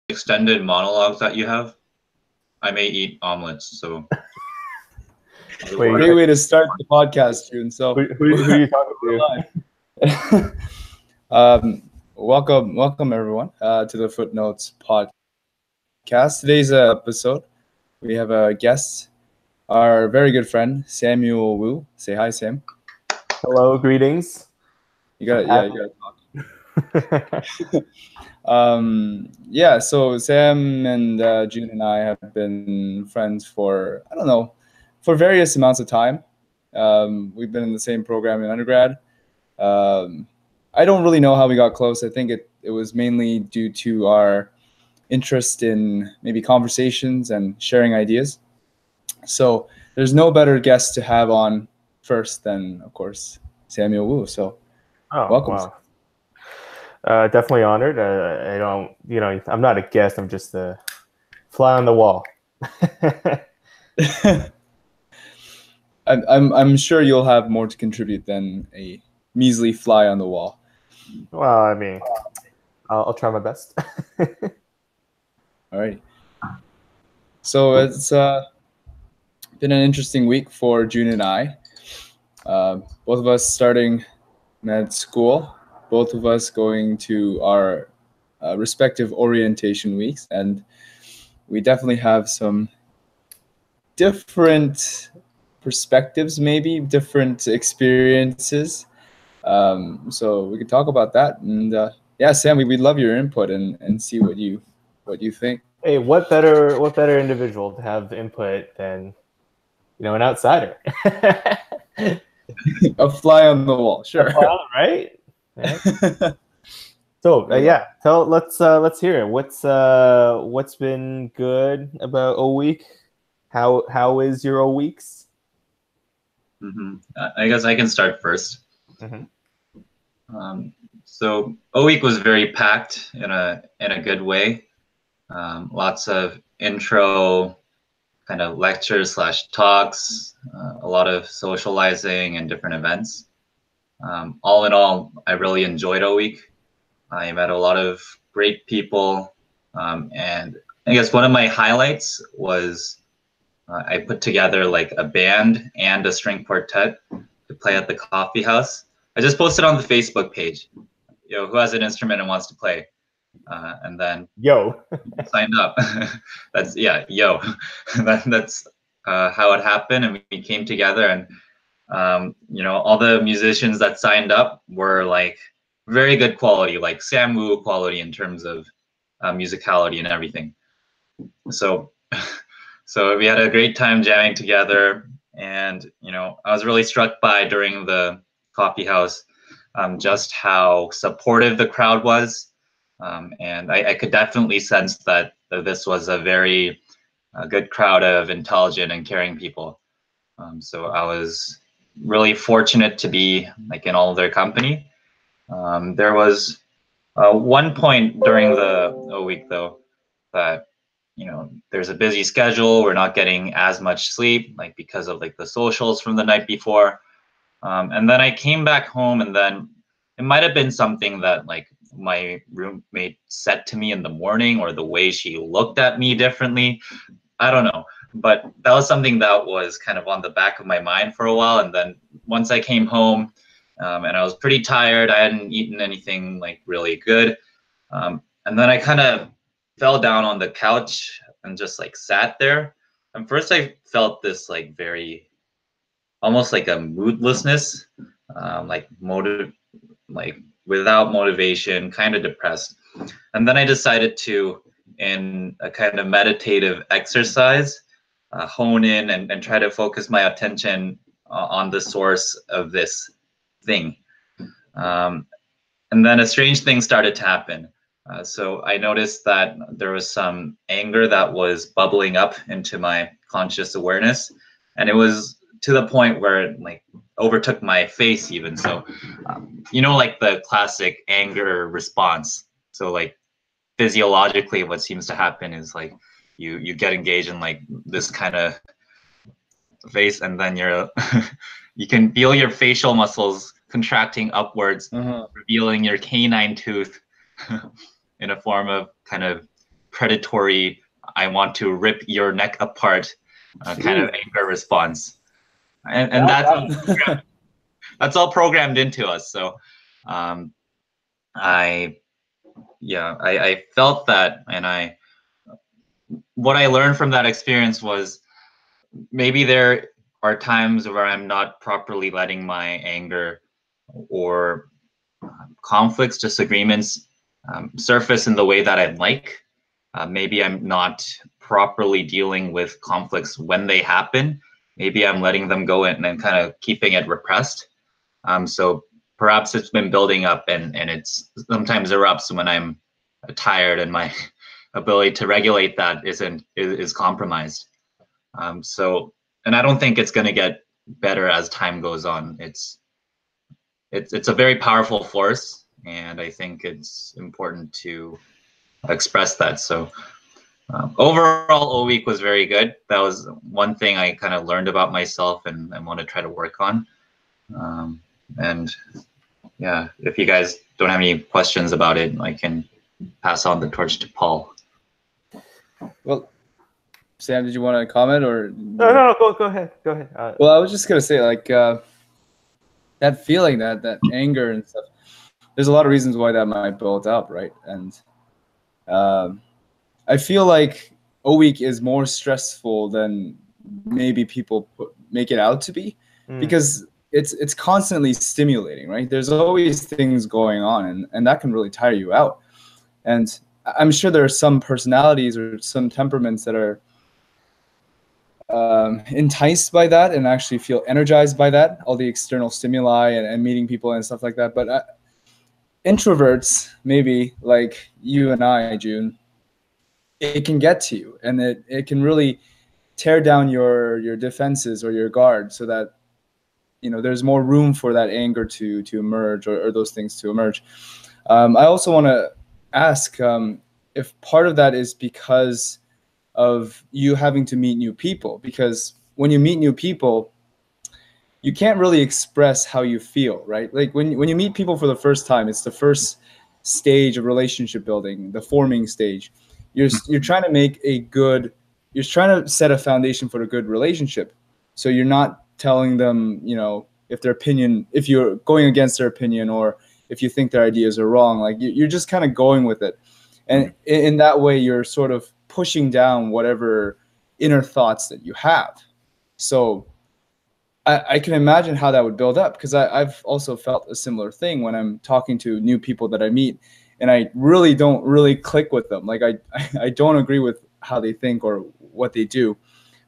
extended monologues that you have, I may eat omelets. So Wait, Great way to start the podcast, June. So who are you talking to? welcome everyone to the Footnotes podcast. Today's episode, we have a guest, our very good friend Samuel Wu. Say hi, Sam. Hello, greetings. You gotta talk. So Sam and June and I have been friends for, I don't know, for various amounts of time. We've been in the same program in undergrad. I don't really know how we got close. I think it was mainly due to our interest in maybe conversations and sharing ideas. So there's no better guest to have on first than, of course, Samuel Wu. So welcome. Wow. Definitely honored. I don't, I'm not a guest. I'm just a fly on the wall. I'm sure you'll have more to contribute than a measly fly on the wall. Well, I mean, I'll try my best. All right. So it's been an interesting week for June and I. Both of us starting med school, both of us going to our respective orientation weeks, and we definitely have some different perspectives, maybe different experiences. So we could talk about that, and Sam, we'd love your input and see what you think. Hey, what better individual to have input than an outsider? A fly on the wall, sure. Right? Yeah. So let's hear it. What's been good about O week? How is your O weeks? I guess I can start first. So O week was very packed in a good way. Lots of intro kind of lectures / talks, a lot of socializing and different events. All in all, I really enjoyed O week. I met a lot of great people, and I guess one of my highlights was I put together like a band and a string quartet to play at the coffee house. I just posted on the Facebook page, who has an instrument and wants to play, and then signed up. That's that's how it happened, and we came together, and all the musicians that signed up were like very good quality, like Sam Wu quality in terms of musicality and everything. So we had a great time jamming together, and I was really struck by during the coffee house just how supportive the crowd was, and I could definitely sense that this was a very good crowd of intelligent and caring people. So I was really fortunate to be like in all of their company. There was one point during the week though that there's a busy schedule. We're not getting as much sleep, like because of like the socials from the night before. And then I came back home, and then it might have been something that like my roommate said to me in the morning, or the way she looked at me differently. I don't know, but that was something that was kind of on the back of my mind for a while. And then once I came home, and I was pretty tired, I hadn't eaten anything like really good. And then I kind of fell down on the couch and just like sat there. And first I felt this like very, almost like a moodlessness, like without motivation, kind of depressed. And then I decided to, in a kind of meditative exercise, hone in and try to focus my attention on the source of this thing. And then a strange thing started to happen. So I noticed that there was some anger that was bubbling up into my conscious awareness, and it was to the point where it like overtook my face even. So, like the classic anger response. So like physiologically, what seems to happen is like you get engaged in like this kind of face, and then you can feel your facial muscles contracting upwards, revealing your canine tooth in a form of kind of predatory, I want to rip your neck apart kind of anger response. And that's all programmed into us. So I felt that, and what I learned from that experience was maybe there are times where I'm not properly letting my anger or conflicts, disagreements surface in the way that I'd like. Maybe I'm not properly dealing with conflicts when they happen. Maybe I'm letting them go and then kind of keeping it repressed. So perhaps it's been building up, and it's sometimes erupts when I'm tired and my ability to regulate that is compromised. And I don't think it's going to get better as time goes on. It's a very powerful force, and I think it's important to express that. So overall, O week was very good. That was one thing I kind of learned about myself and want to try to work on. And yeah, if you guys don't have any questions about it, I can pass on the torch to Paul. Well, Sam, did you want to comment or? No, go ahead. Well, I was just gonna say, like, that feeling, that anger and stuff. There's a lot of reasons why that might build up, right? And I feel like O week is more stressful than maybe people make it out to be, because it's constantly stimulating, right? There's always things going on, and that can really tire you out. And I'm sure there are some personalities or some temperaments that are enticed by that and actually feel energized by that, all the external stimuli and meeting people and stuff like that. But introverts, maybe like you and I, June, it can get to you, and it can really tear down your defenses or your guard, so that there's more room for that anger to emerge, or those things to emerge. I also want to ask if part of that is because of you having to meet new people, because when you meet new people, you can't really express how you feel, right? Like when you meet people for the first time, it's the first stage of relationship building, the forming stage. You're trying to set a foundation for a good relationship. So you're not telling them, if you're going against their opinion, or if you think their ideas are wrong, like you're just kind of going with it. And in that way, you're sort of pushing down whatever inner thoughts that you have. So I can imagine how that would build up, because I've also felt a similar thing when I'm talking to new people that I meet, and I really don't click with them. Like I don't agree with how they think or what they do,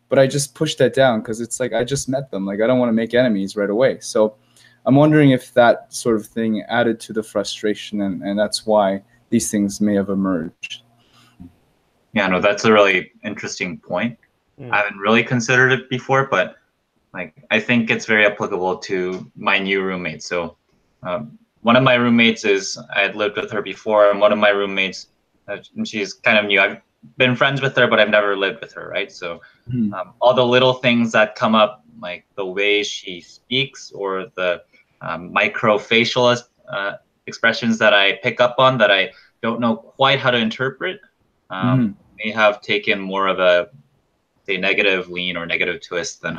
but I just push that down because it's like I just met them. Like I don't want to make enemies right away. So I'm wondering if that sort of thing added to the frustration, and that's why these things may have emerged. Yeah, no, that's a really interesting point. I haven't really considered it before, but I think it's very applicable to my new roommate. So one of my roommates I had lived with her before, and one of my roommates, she's kind of new. I've been friends with her, but I've never lived with her, right? So all the little things that come up, like the way she speaks, or the microfacial expressions that I pick up on that I don't know quite how to interpret, may have taken more of a, say, negative lean or negative twist than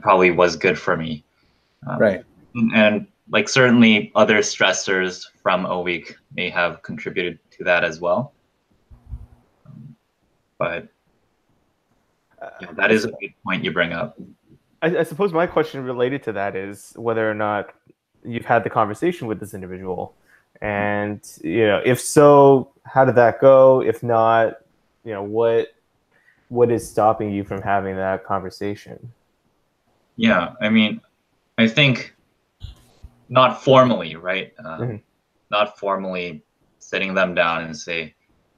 probably was good for me. Right. And certainly other stressors from a week may have contributed to that as well. But that is a good point you bring up. I suppose my question related to that is whether or not you've had the conversation with this individual, and if so, how did that go? If not, what is stopping you from having that conversation? Yeah, I mean, I think not formally, right? Not formally sitting them down and say,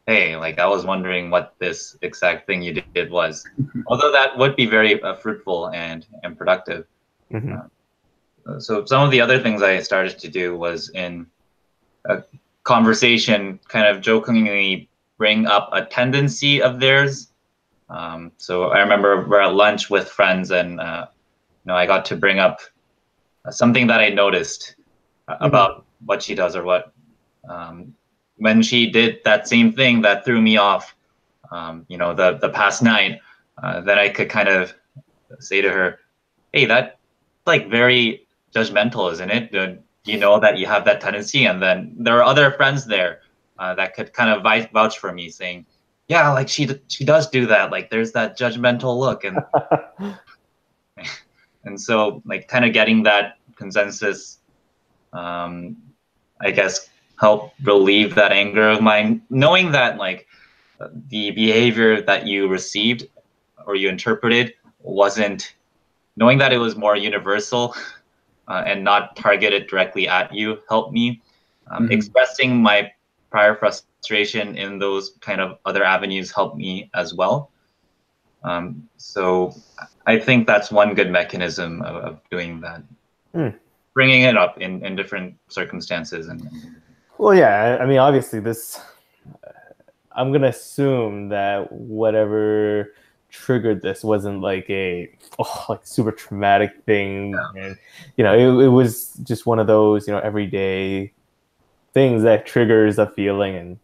hey, I was wondering what this exact thing you did was. Although that would be very fruitful and productive. So some of the other things I started to do was, in a conversation, kind of jokingly bring up a tendency of theirs. So I remember we're at lunch with friends, and I got to bring up something that I noticed about what she does, or what when she did that same thing that threw me off, the past night, then I could kind of say to her, "Hey, that's like very judgmental, isn't it? You know that you have that tendency?" And then there are other friends there that could kind of vouch for me, saying, "Yeah, like she does do that. Like there's that judgmental look," and so like kind of getting that consensus, I guess, help relieve that anger of mine, knowing that like the behavior that you received or you interpreted wasn't, knowing that it was more universal and not targeted directly at you, helped me. Expressing my prior frustration in those kind of other avenues helped me as well. So I think that's one good mechanism of doing that. Bringing it up in different circumstances. Well, yeah, I mean, obviously this, I'm going to assume that whatever triggered this wasn't like like super traumatic thing. Yeah. And, it was just one of those, everyday things that triggers a feeling.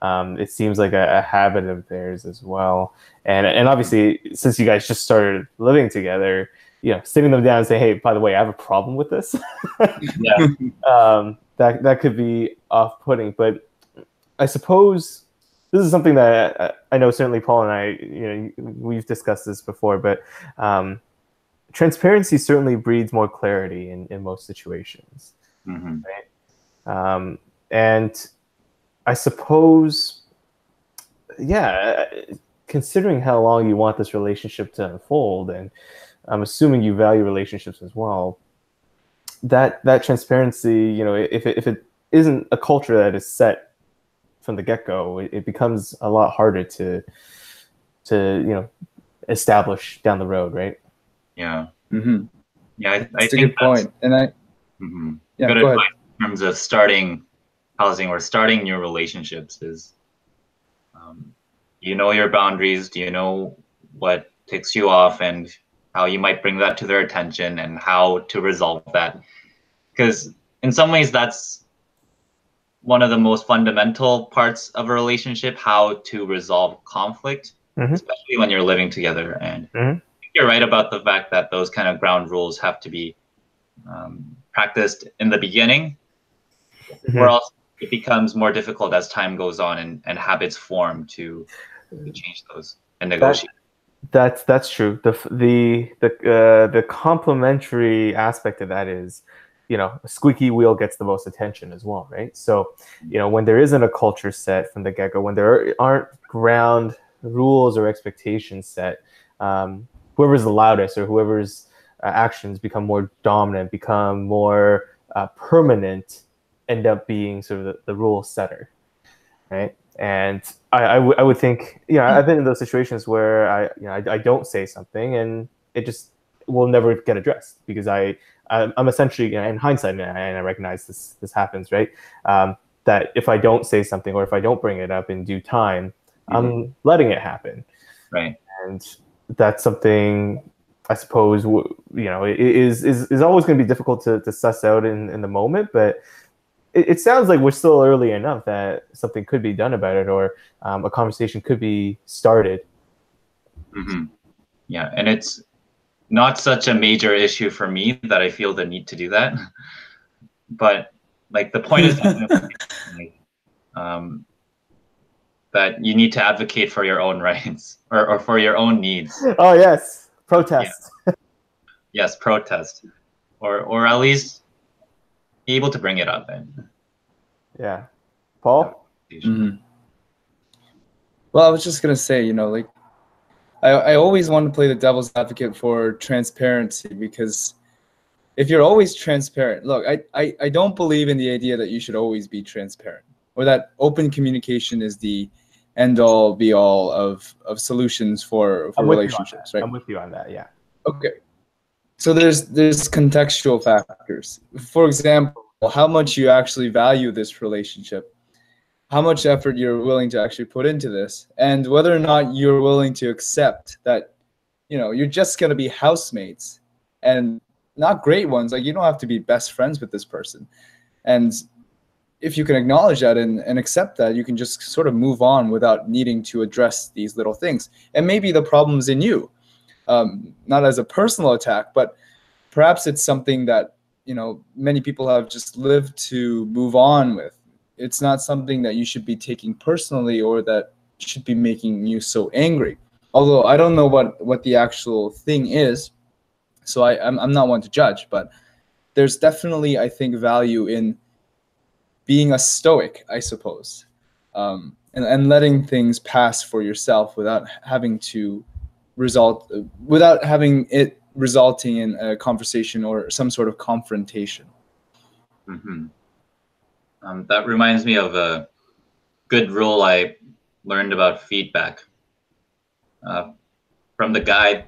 And it seems like a habit of theirs as well. And obviously, since you guys just started living together, sitting them down and say, "Hey, by the way, I have a problem with this." That could be off-putting. But I suppose this is something that I know certainly Paul and I, we've discussed this before, but transparency certainly breeds more clarity in most situations. Right? And I suppose, considering how long you want this relationship to unfold, and I'm assuming you value relationships as well, that transparency, if it isn't a culture that is set from the get-go, it becomes a lot harder to establish down the road, right? Yeah. Yeah, I that's think a good point. And good advice in terms of starting housing or starting new relationships is, you know your boundaries, do you know what ticks you off and how you might bring that to their attention and how to resolve that. Because in some ways that's one of the most fundamental parts of a relationship, how to resolve conflict, especially when you're living together. And you're right about the fact that those kind of ground rules have to be practiced in the beginning, or else it becomes more difficult as time goes on and habits form to change those and negotiate. That's true. The complementary aspect of that is, a squeaky wheel gets the most attention as well, right? So, when there isn't a culture set from the get-go, when there aren't ground rules or expectations set, whoever's the loudest or whoever's actions become more dominant, become more permanent, end up being sort of the rule setter, right? And I would think, I've been in those situations where I don't say something and it just will never get addressed because I'm essentially, in hindsight, and I recognize this happens, right? That if I don't say something or if I don't bring it up in due time, I'm letting it happen, right? And that's something I suppose is always going to be difficult to suss out in the moment, but it sounds like we're still early enough that something could be done about it, or a conversation could be started. Yeah, and it's not such a major issue for me that I feel the need to do that. But like the point is that you need to advocate for your own rights or for your own needs. Oh yes, protest. Yeah. Yes, protest, or at least be able to bring it up. Yeah, Paul. Well, I was just gonna say, like I always want to play the devil's advocate for transparency, because if you're always transparent, look, I don't believe in the idea that you should always be transparent or that open communication is the end all be all of solutions for relationships, right? I'm with you on that. Yeah. Okay. So there's contextual factors. For example, how much you actually value this relationship, how much effort you're willing to actually put into this, and whether or not you're willing to accept that, you're just going to be housemates and not great ones. Like, you don't have to be best friends with this person. And, if you can acknowledge that and accept that, you can just sort of move on without needing to address these little things. And maybe the problem's in you, not as a personal attack, but perhaps it's something that, you know, many people have just lived to move on with. It's not something that you should be taking personally or that should be making you so angry. Although I don't know what the actual thing is, so I'm not one to judge, but there's definitely, I think, value in being a stoic, I suppose, and letting things pass for yourself without having it resulting in a conversation or some sort of confrontation. Mm-hmm. That reminds me of a good rule I learned about feedback from the guy.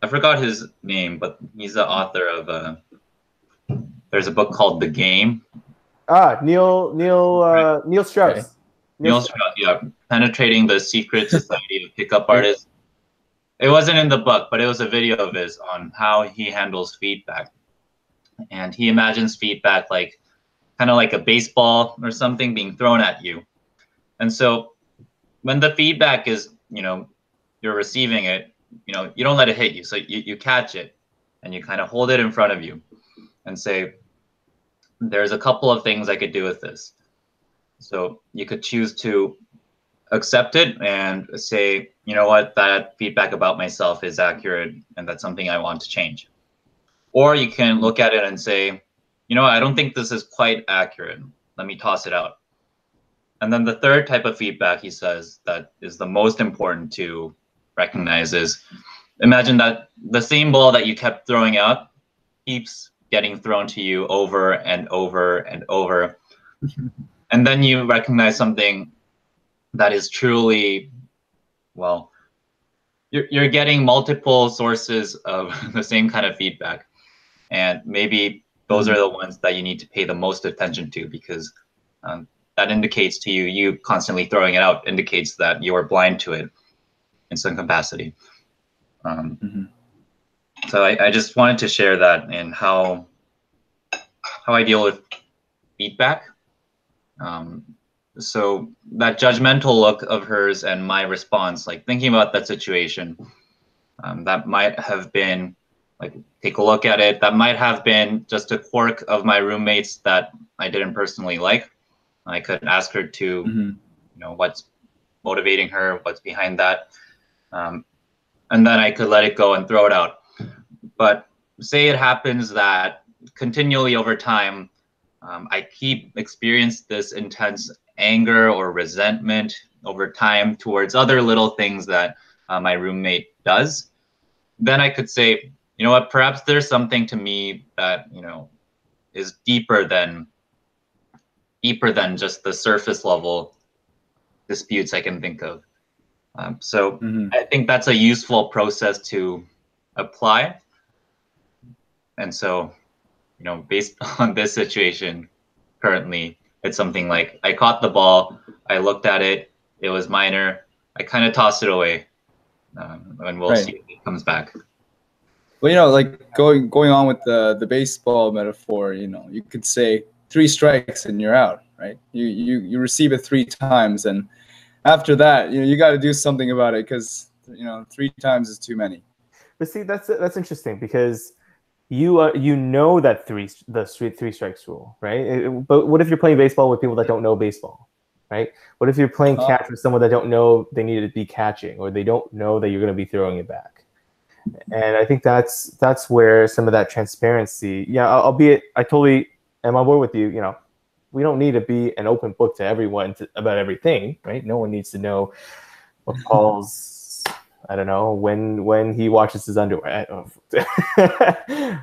I forgot his name, but he's the author of there's a book called The Game. Neil Strauss. Okay. Neil Strauss, yeah, Penetrating the Secret Society of Pickup Artists. It wasn't in the book, but it was a video of his on how he handles feedback. And he imagines feedback like kind of like a baseball or something being thrown at you. And so when the feedback is, you know, you're receiving it, you know, you don't let it hit you. So you catch it and you kind of hold it in front of you and say, there's a couple of things I could do with this. So you could choose to accept it and say, you know what, that feedback about myself is accurate and that's something I want to change. Or you can look at it and say, you know, I don't think this is quite accurate. Let me toss it out. And then the third type of feedback, he says, that is the most important to recognize is, imagine that the same ball that you kept throwing out keeps getting thrown to you over and over and over. And then you recognize something that is truly, well, you're getting multiple sources of the same kind of feedback. And maybe those are the ones that you need to pay the most attention to, because that indicates to you constantly throwing it out indicates that you are blind to it in some capacity. So I just wanted to share that and how I deal with feedback. So that judgmental look of hers and my response, like thinking about that situation, that might have been like, take a look at it. That might have been just a quirk of my roommates that I didn't personally like. I could ask her to, you know, what's motivating her, what's behind that. And then I could let it go and throw it out. But say it happens that continually over time, I keep experiencing this intense anger or resentment over time towards other little things that my roommate does. Then I could say, you know what, perhaps there's something to me that, you know, is deeper than just the surface level disputes I can think of. So I think that's a useful process to apply. And so, you know, based on this situation currently, it's something like I caught the ball, I looked at it, it was minor, I kind of tossed it away, and we'll see if it comes back. Well, you know, like going on with the baseball metaphor, you know, you could say 3 strikes and you're out, right? You receive it 3 times, and after that, you know, you got to do something about it, because, you know, 3 times is too many. But see, that's interesting, because you know that three strikes rule, right? But what if you're playing baseball with people that don't know baseball, right? What if you're playing catch with someone that don't know they need to be catching, or they don't know that you're going to be throwing it back? And I think that's where some of that transparency, albeit I totally am on board with you. You know, we don't need to be an open book to everyone about everything, right? No one needs to know what Paul's, I don't know, when he washes his underwear,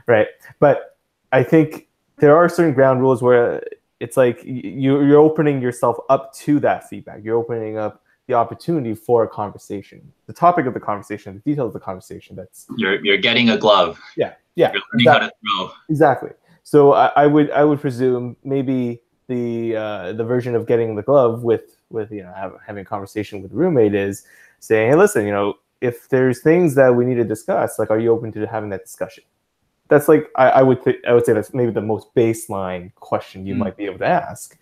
right? But I think there are certain ground rules where it's like you're opening yourself up to that feedback. You're opening up the opportunity for a conversation, the topic of the conversation, the details of the conversation. That's you're getting a glove. Yeah. You're learning how to throw. Exactly. So I would presume maybe the version of getting the glove with you know having a conversation with a roommate is saying, hey, listen, you know, if there's things that we need to discuss, like, are you open to having that discussion? that's like I would say that's maybe the most baseline question you might be able to ask.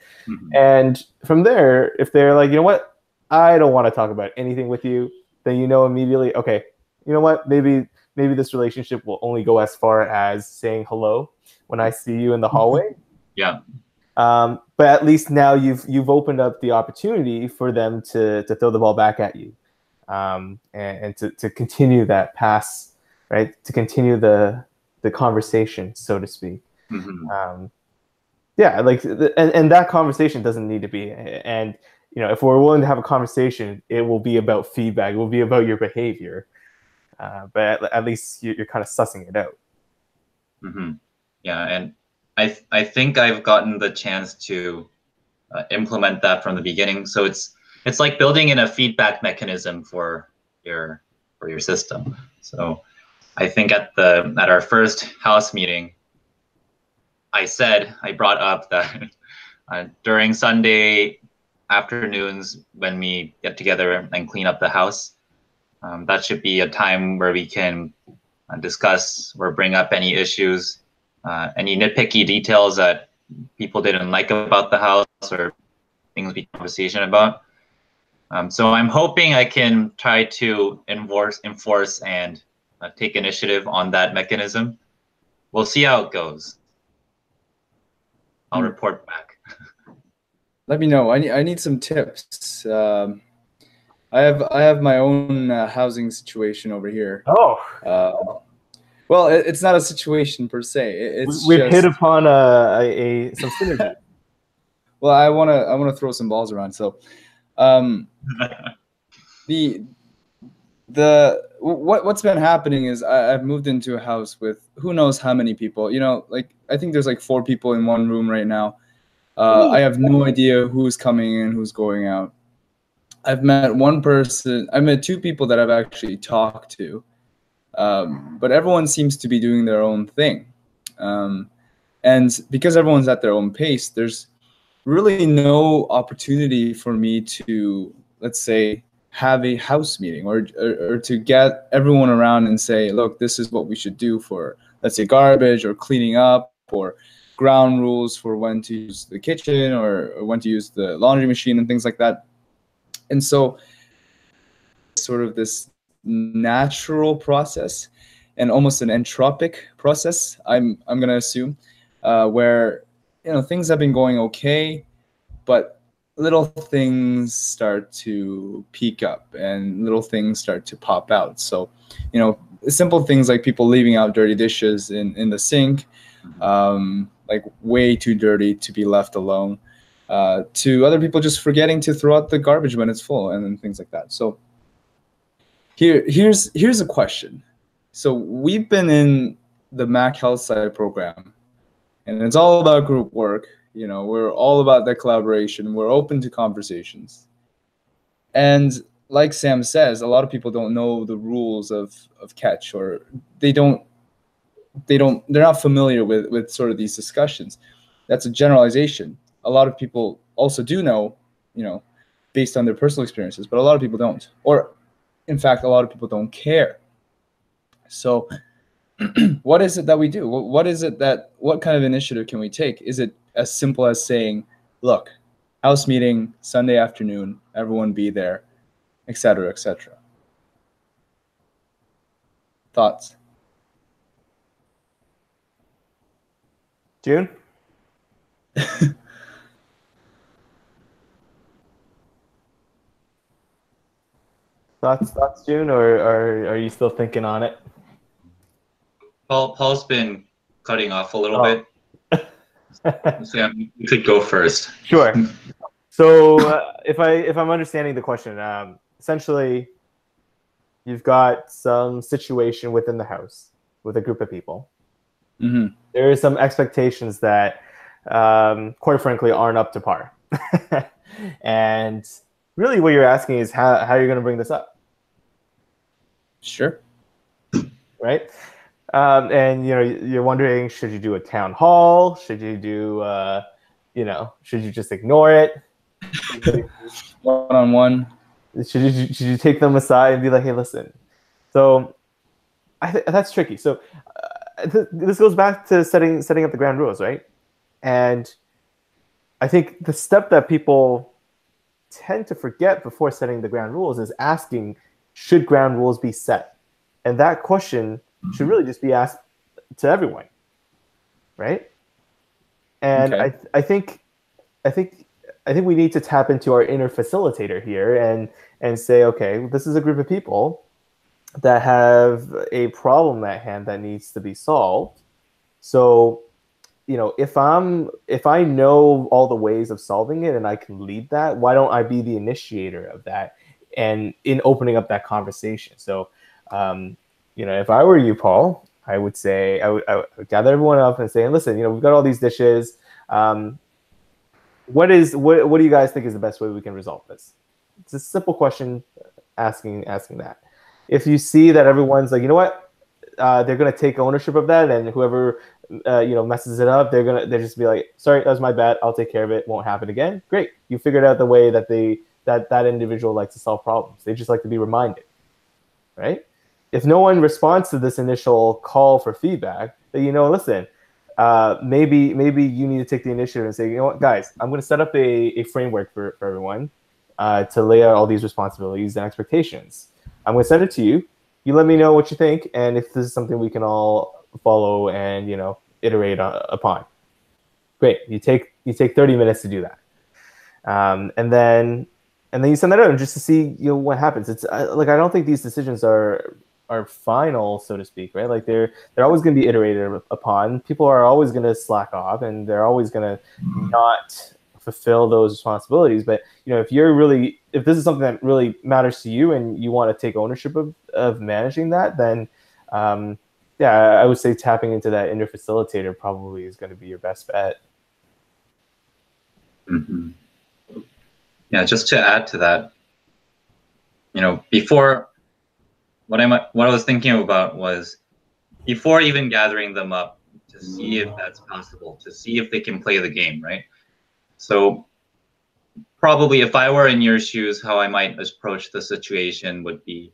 And from there, if they're like, you know what, I don't want to talk about anything with you, then you know immediately, okay, you know what, maybe this relationship will only go as far as saying hello when I see you in the hallway. Yeah. But at least now you've opened up the opportunity for them to throw the ball back at you, and to continue that pass, right? To continue the conversation, so to speak. Yeah, like, and that conversation doesn't need to be, and you know, if we're willing to have a conversation, it will be about feedback. It will be about your behavior, but at least you're kind of sussing it out. Yeah, and I think I've gotten the chance to implement that from the beginning. So it's like building in a feedback mechanism for your system. So I think at our first house meeting, I brought up that during Sunday afternoons when we get together and clean up the house, that should be a time where we can discuss or bring up any issues, any nitpicky details that people didn't like about the house or things we conversation about. So I'm hoping I can try to enforce and take initiative on that mechanism. We'll see how it goes. I'll report back. Let me know. I need some tips. I have my own housing situation over here. Oh. Well, it's not a situation per se. We've hit upon some synergy. Well, I wanna throw some balls around. So, what's been happening is I've moved into a house with who knows how many people. You know, like I think there's like 4 people in one room right now. I have no idea who's coming in, who's going out. I've met one person. I met 2 people that I've actually talked to, but everyone seems to be doing their own thing, and because everyone's at their own pace, there's really no opportunity for me to, let's say, have a house meeting or to get everyone around and say, look, this is what we should do for, let's say, garbage or cleaning up or ground rules for when to use the kitchen or when to use the laundry machine and things like that. And so sort of this natural process and almost an entropic process, I'm going to assume, where, you know, things have been going okay, but little things start to peak up and little things start to pop out. So, you know, simple things like people leaving out dirty dishes in the sink, like way too dirty to be left alone, to other people just forgetting to throw out the garbage when it's full and things like that. So here's a question. So we've been in the Mac Health Side program, and it's all about group work. You know, we're all about that collaboration. We're open to conversations. And like Sam says, a lot of people don't know the rules of catch, or they're not familiar with sort of these discussions. That's a generalization. A lot of people also do know, you know, based on their personal experiences, but a lot of people don't. Or in fact, a lot of people don't care. So what is it that we do? What kind of initiative can we take? Is it as simple as saying, look, house meeting, Sunday afternoon, everyone be there, etc., etc.? Thoughts? June? Thoughts, June, or are you still thinking on it? Paul's been cutting off a little bit. Sam, you could go first. Sure. So if I'm understanding the question, essentially, you've got some situation within the house with a group of people. There are some expectations that, quite frankly, aren't up to par. And really what you're asking is how you're going to bring this up. Sure. Right? And you know, you're wondering, should you do a town hall? Should you do, you know, should you just ignore it? One-on-one. Should you take them aside and be like, hey, listen? So that's tricky. So this goes back to setting up the ground rules, right? And I think the step that people tend to forget before setting the ground rules is asking, should ground rules be set? And that question should really just be asked to everyone, right? And Okay. I think we need to tap into our inner facilitator here and say, okay, this is a group of people that have a problem at hand that needs to be solved. So, you know, if I know all the ways of solving it and I can lead that, why don't I be the initiator of that and in opening up that conversation? So, you know, if I were you, Paul, I would say I would gather everyone up and say, listen, you know, we've got all these dishes. What do you guys think is the best way we can resolve this? It's a simple question, asking that. If you see that everyone's like, you know what, they're gonna take ownership of that, and whoever you know messes it up, they're just be like, sorry, that was my bad. I'll take care of it. Won't happen again. Great, you figured out the way that that individual likes to solve problems. They just like to be reminded, right? If no one responds to this initial call for feedback, then, you know, listen, maybe you need to take the initiative and say, you know what, guys, I'm going to set up a framework for everyone to lay out all these responsibilities and expectations. I'm going to send it to you. You let me know what you think, and if this is something we can all follow and, you know, iterate upon. Great. You take 30 minutes to do that, and then you send that out just to see, you know, what happens. It's like, I don't think these decisions are final, so to speak, right? Like they're always going to be iterated upon. People are always going to slack off, and they're always going to not fulfill those responsibilities. But, you know, if this is something that really matters to you and you want to take ownership of managing that, then yeah, I would say tapping into that inner facilitator probably is going to be your best bet. Mm-hmm. Yeah, just to add to that, you know, before what I was thinking about was, before even gathering them up to see if that's possible, to see if they can play the game, right? So probably if I were in your shoes, how I might approach the situation would be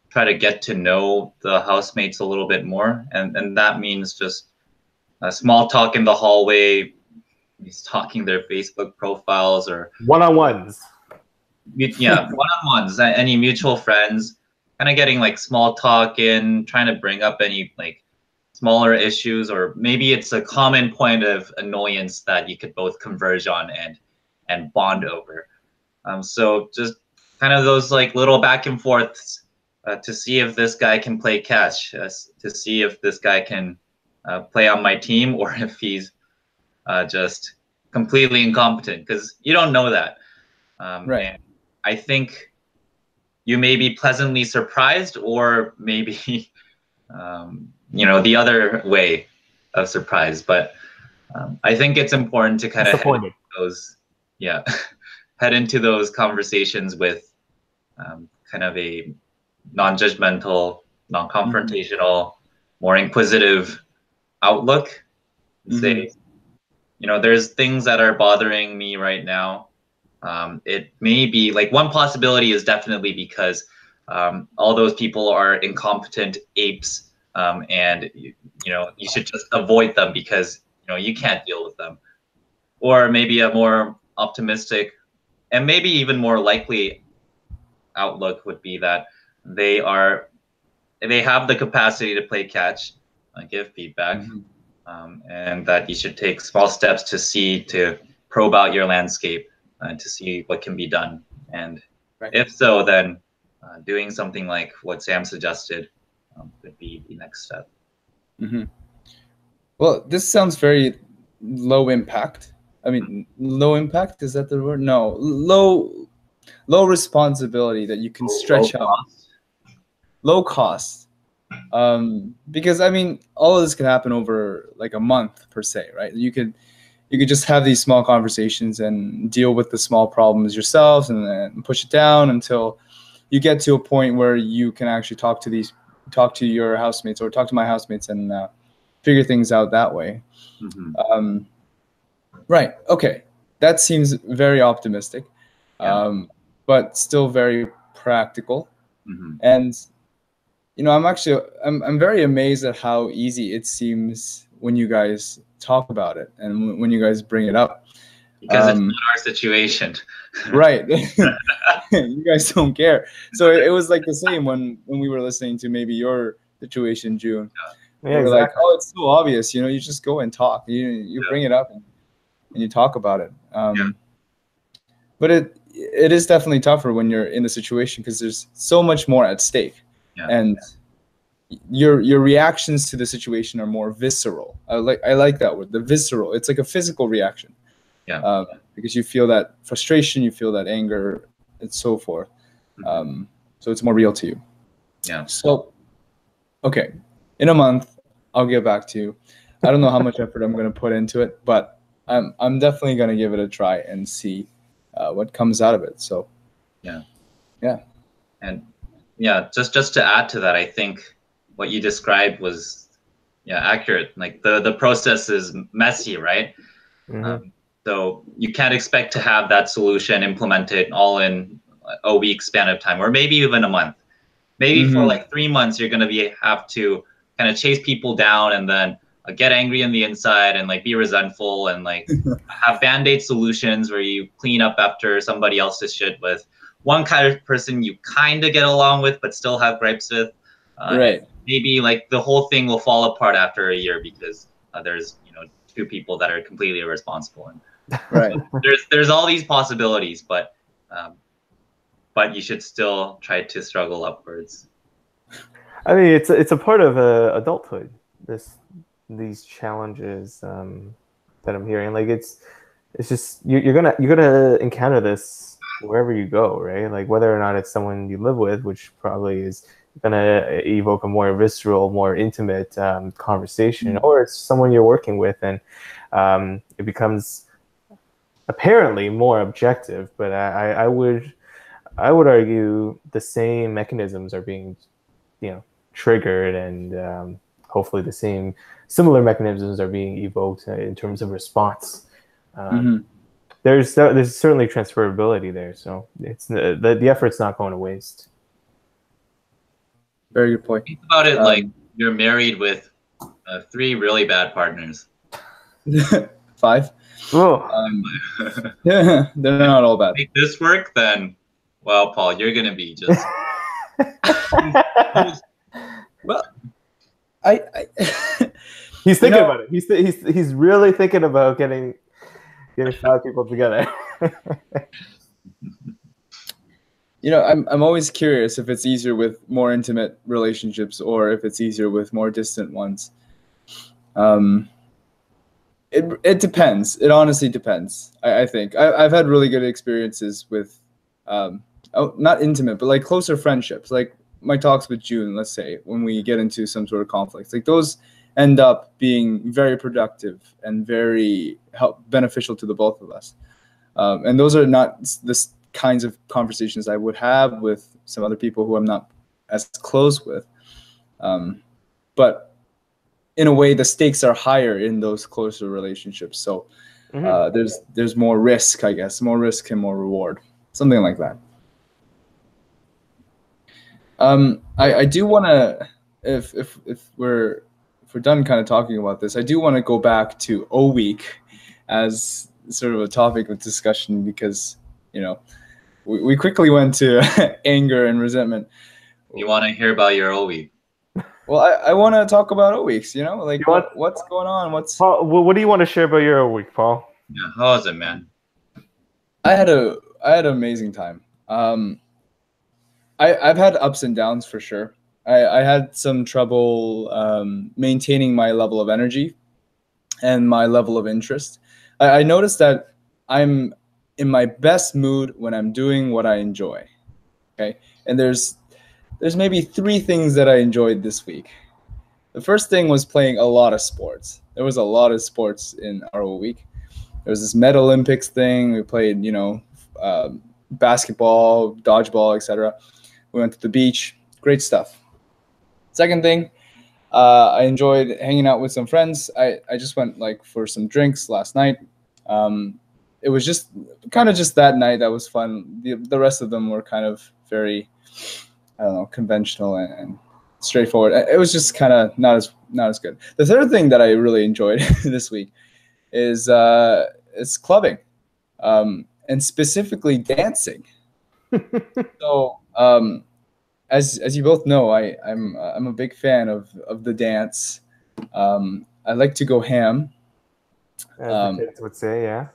try to get to know the housemates a little bit more, and that means just a small talk in the hallway, stalking their Facebook profiles, or one-on-ones. Yeah, one-on-ones, any mutual friends, kind of getting like small talk in, trying to bring up any like smaller issues, or maybe it's a common point of annoyance that you could both converge on and bond over. So just kind of those like little back and forths to see if this guy can play catch, to see if this guy can play on my team, or if he's just completely incompetent, because you don't know that. Right. And I think you may be pleasantly surprised, or maybe you know, the other way of surprise. But I think it's important to kind of head into those, yeah, head into those conversations with kind of a non-judgmental, non-confrontational, more inquisitive outlook. And say, you know, there's things that are bothering me right now. It may be like, one possibility is definitely because all those people are incompetent apes, and you know, you should just avoid them because, you know, you can't deal with them. Or maybe a more optimistic and maybe even more likely outlook would be that they have the capacity to play catch, give feedback, and that you should take small steps to probe out your landscape, to see what can be done. And if so, then doing something like what Sam suggested would be the next step. Well, this sounds very low impact. I mean, low impact, is that the word? No, low responsibility that you can stretch out. Low cost. Because I mean, all of this can happen over like a month per se, right? You could just have these small conversations and deal with the small problems yourselves, and then push it down until you get to a point where you can actually talk to your housemates, or talk to my housemates, and figure things out that way. Right. Okay. That seems very optimistic, but still very practical. And I'm very amazed at how easy it seems when you guys talk about it and when you guys bring it up. Because it's not our situation. Right. You guys don't care. So it was like the same when we were listening to maybe your situation, June. Yeah, We're exactly. like, oh, it's so obvious. You just go and talk. You bring it up and you talk about it. But it is definitely tougher when you're in the situation because there's so much more at stake, and your reactions to the situation are more visceral. I like that word, the visceral. It's like a physical reaction. Because you feel that frustration, you feel that anger, and so forth. So it's more real to you. Yeah. So, okay, in a month, I'll get back to you. I don't know how much effort I'm going to put into it, but I'm definitely going to give it a try and see what comes out of it. So, yeah. And just to add to that, I think what you described was accurate. Like the process is messy, right? So you can't expect to have that solution implemented all in a week span of time, or maybe even a month. Maybe for like 3 months, you're going to have to kind of chase people down and then get angry in the inside and like be resentful and like have band-aid solutions where you clean up after somebody else's shit with one kind of person you kind of get along with but still have gripes with. Right. Maybe like the whole thing will fall apart after a year because there's two people that are completely irresponsible. And right. there's all these possibilities, but you should still try to struggle upwards. I mean, it's a part of adulthood. These challenges that I'm hearing, like it's just you're gonna encounter this wherever you go, right? Like whether or not it's someone you live with, which probably is gonna evoke a more visceral, more intimate conversation, or it's someone you're working with, and it becomes apparently more objective. But I would argue the same mechanisms are being triggered, and hopefully the similar mechanisms are being evoked in terms of response. There's certainly transferability there, so it's the effort's not going to waste. Very good point. Think about it like you're married with 3 really bad partners. 5. Yeah, they're not all bad. Make this work, then, well, Paul, you're gonna be just. Well, I he's thinking about it. He's really thinking about getting 5 people together. I'm always curious if it's easier with more intimate relationships or if it's easier with more distant ones. It depends. It honestly depends. I think I've had really good experiences with, not intimate, but like closer friendships. Like my talks with June, let's say, when we get into some sort of conflicts, like those end up being very productive and very beneficial to the both of us. And those are not the kinds of conversations I would have with some other people who I'm not as close with. But in a way, the stakes are higher in those closer relationships. So there's more risk, I guess, more risk and more reward, something like that. I do want to, if we're done kind of talking about this, I do want to go back to O Week as sort of a topic of discussion because we quickly went to anger and resentment. You want to hear about your O Week? Well, I want to talk about O Weeks. Like what's going on? Paul, what do you want to share about your O Week, Paul? Yeah, how was it, man? I had an amazing time. I've had ups and downs for sure. I had some trouble maintaining my level of energy and my level of interest. I noticed that I'm in my best mood when I'm doing what I enjoy. Okay, and there's maybe 3 things that I enjoyed this week. The first thing was playing a lot of sports. There was a lot of sports in our week. There was this Met Olympics thing. We played, basketball, dodgeball, etc. We went to the beach. Great stuff. Second thing, I enjoyed hanging out with some friends. I just went for some drinks last night. It was just that night that was fun. The rest of them were kind of very, I don't know, conventional and straightforward. It was just kind of not as good. The third thing that I really enjoyed this week is clubbing, and specifically dancing. So as you both know, I'm a big fan of the dance. I like to go ham. As the kids would say, yeah.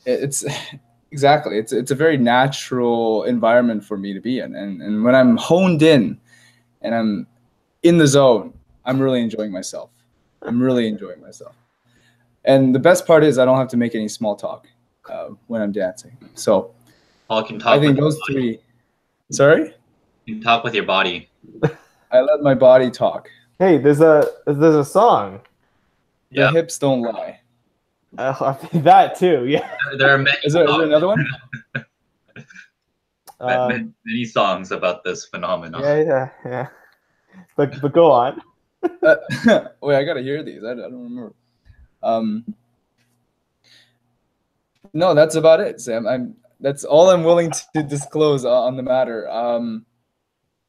It's exactly. It's a very natural environment for me to be in, and when I'm honed in, and I'm in the zone, I'm really enjoying myself. I'm really enjoying myself. And the best part is I don't have to make any small talk when I'm dancing. So Paul can talk. I think those three. Sorry? You can talk with your body. I let my body talk. Hey, there's a song. The hips don't lie. I think that too. Yeah. There are many. Is there another one? Many songs about this phenomenon. Yeah. But go on. Wait, I gotta hear these. I don't remember. No, that's about it, Sam. That's all I'm willing to disclose on the matter.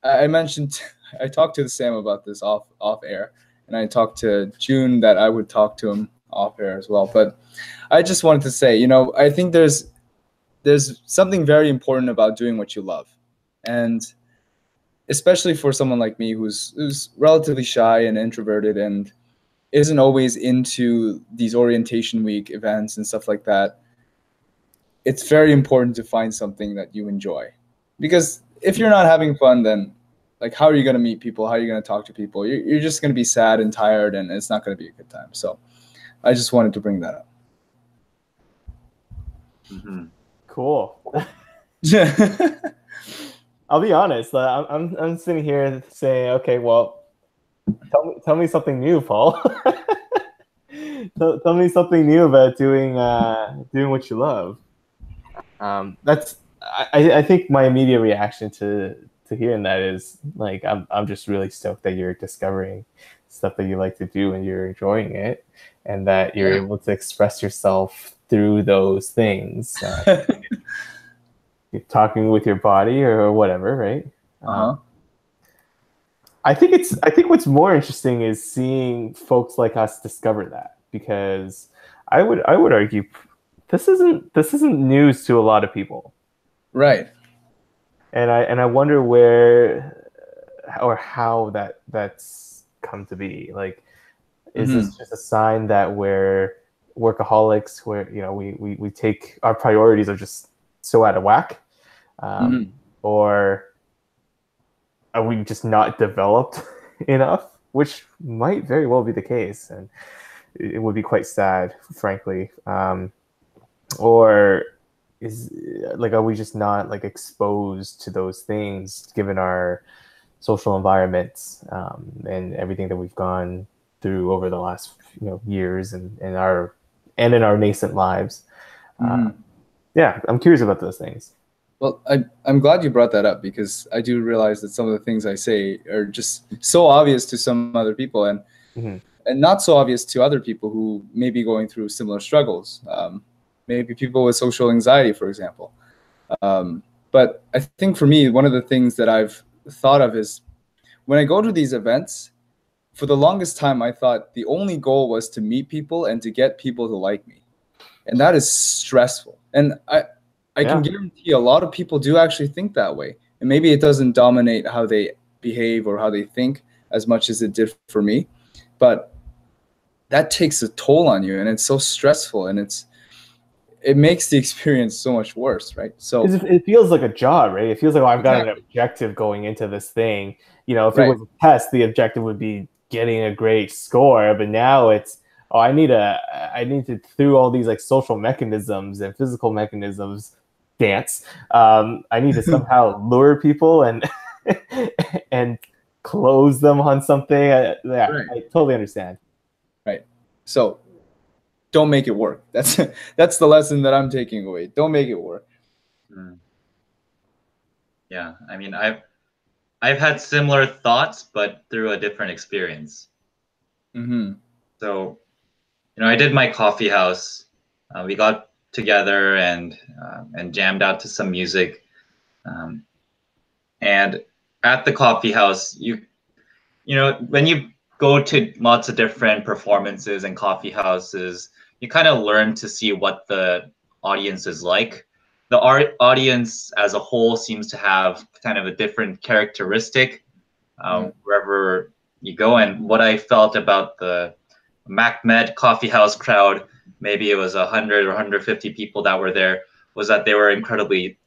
I mentioned I talked to Sam about this off air, and I talked to June that I would talk to him off air as well. But I just wanted to say, I think there's something very important about doing what you love, and especially for someone like me who's relatively shy and introverted and isn't always into these orientation week events and stuff like that. It's very important to find something that you enjoy, because if you're not having fun, then like, how are you going to meet people? How are you going to talk to people? You're just going to be sad and tired, and it's not going to be a good time. So I just wanted to bring that up. Mm-hmm. Cool. I'll be honest. I'm sitting here saying, okay, well, tell me something new, Paul. Tell me something new about doing what you love. I think my immediate reaction to hearing that is like, I'm just really stoked that you're discovering stuff that you like to do and you're enjoying it, and that you're able to express yourself through those things. You're talking with your body or whatever, right? I think what's more interesting is seeing folks like us discover that, because I would argue this isn't news to a lot of people. Right. And I wonder where or how that's come to be. Like, is this just a sign that we're workaholics, where we take our priorities are just so out of whack, or are we just not developed enough? Which might very well be the case, and it would be quite sad, frankly. Or are we just not like exposed to those things given our social environments, and everything that we've gone through over the last years and in our nascent lives? Yeah, I'm curious about those things. Well, I'm glad you brought that up, because I do realize that some of the things I say are just so obvious to some other people, and not so obvious to other people who may be going through similar struggles. Maybe people with social anxiety, for example. But I think for me, one of the things that I've thought of is when I go to these events, for the longest time, I thought the only goal was to meet people and to get people to like me. And that is stressful. And I can guarantee a lot of people do actually think that way. And maybe it doesn't dominate how they behave or how they think as much as it did for me. But that takes a toll on you, and it's so stressful, and it makes the experience so much worse, right? So it feels like a job, right? It feels like, I've got an objective going into this thing. If it was a test, the objective would be getting a great score. But now it's, I need to, through all these like social mechanisms and physical mechanisms, dance. I need to somehow lure people and and close them on something. I totally understand. Right. So don't make it work. That's the lesson that I'm taking away. Don't make it work. Yeah, I mean, I've had similar thoughts, but through a different experience. So, I did my coffee house. We got together and jammed out to some music. And at the coffee house, when you go to lots of different performances and coffee houses, you kind of learn to see what the audience is like. The audience as a whole seems to have kind of a different characteristic wherever you go. And what I felt about the MacMed coffee house crowd, maybe it was 100 or 150 people that were there, was that they were incredibly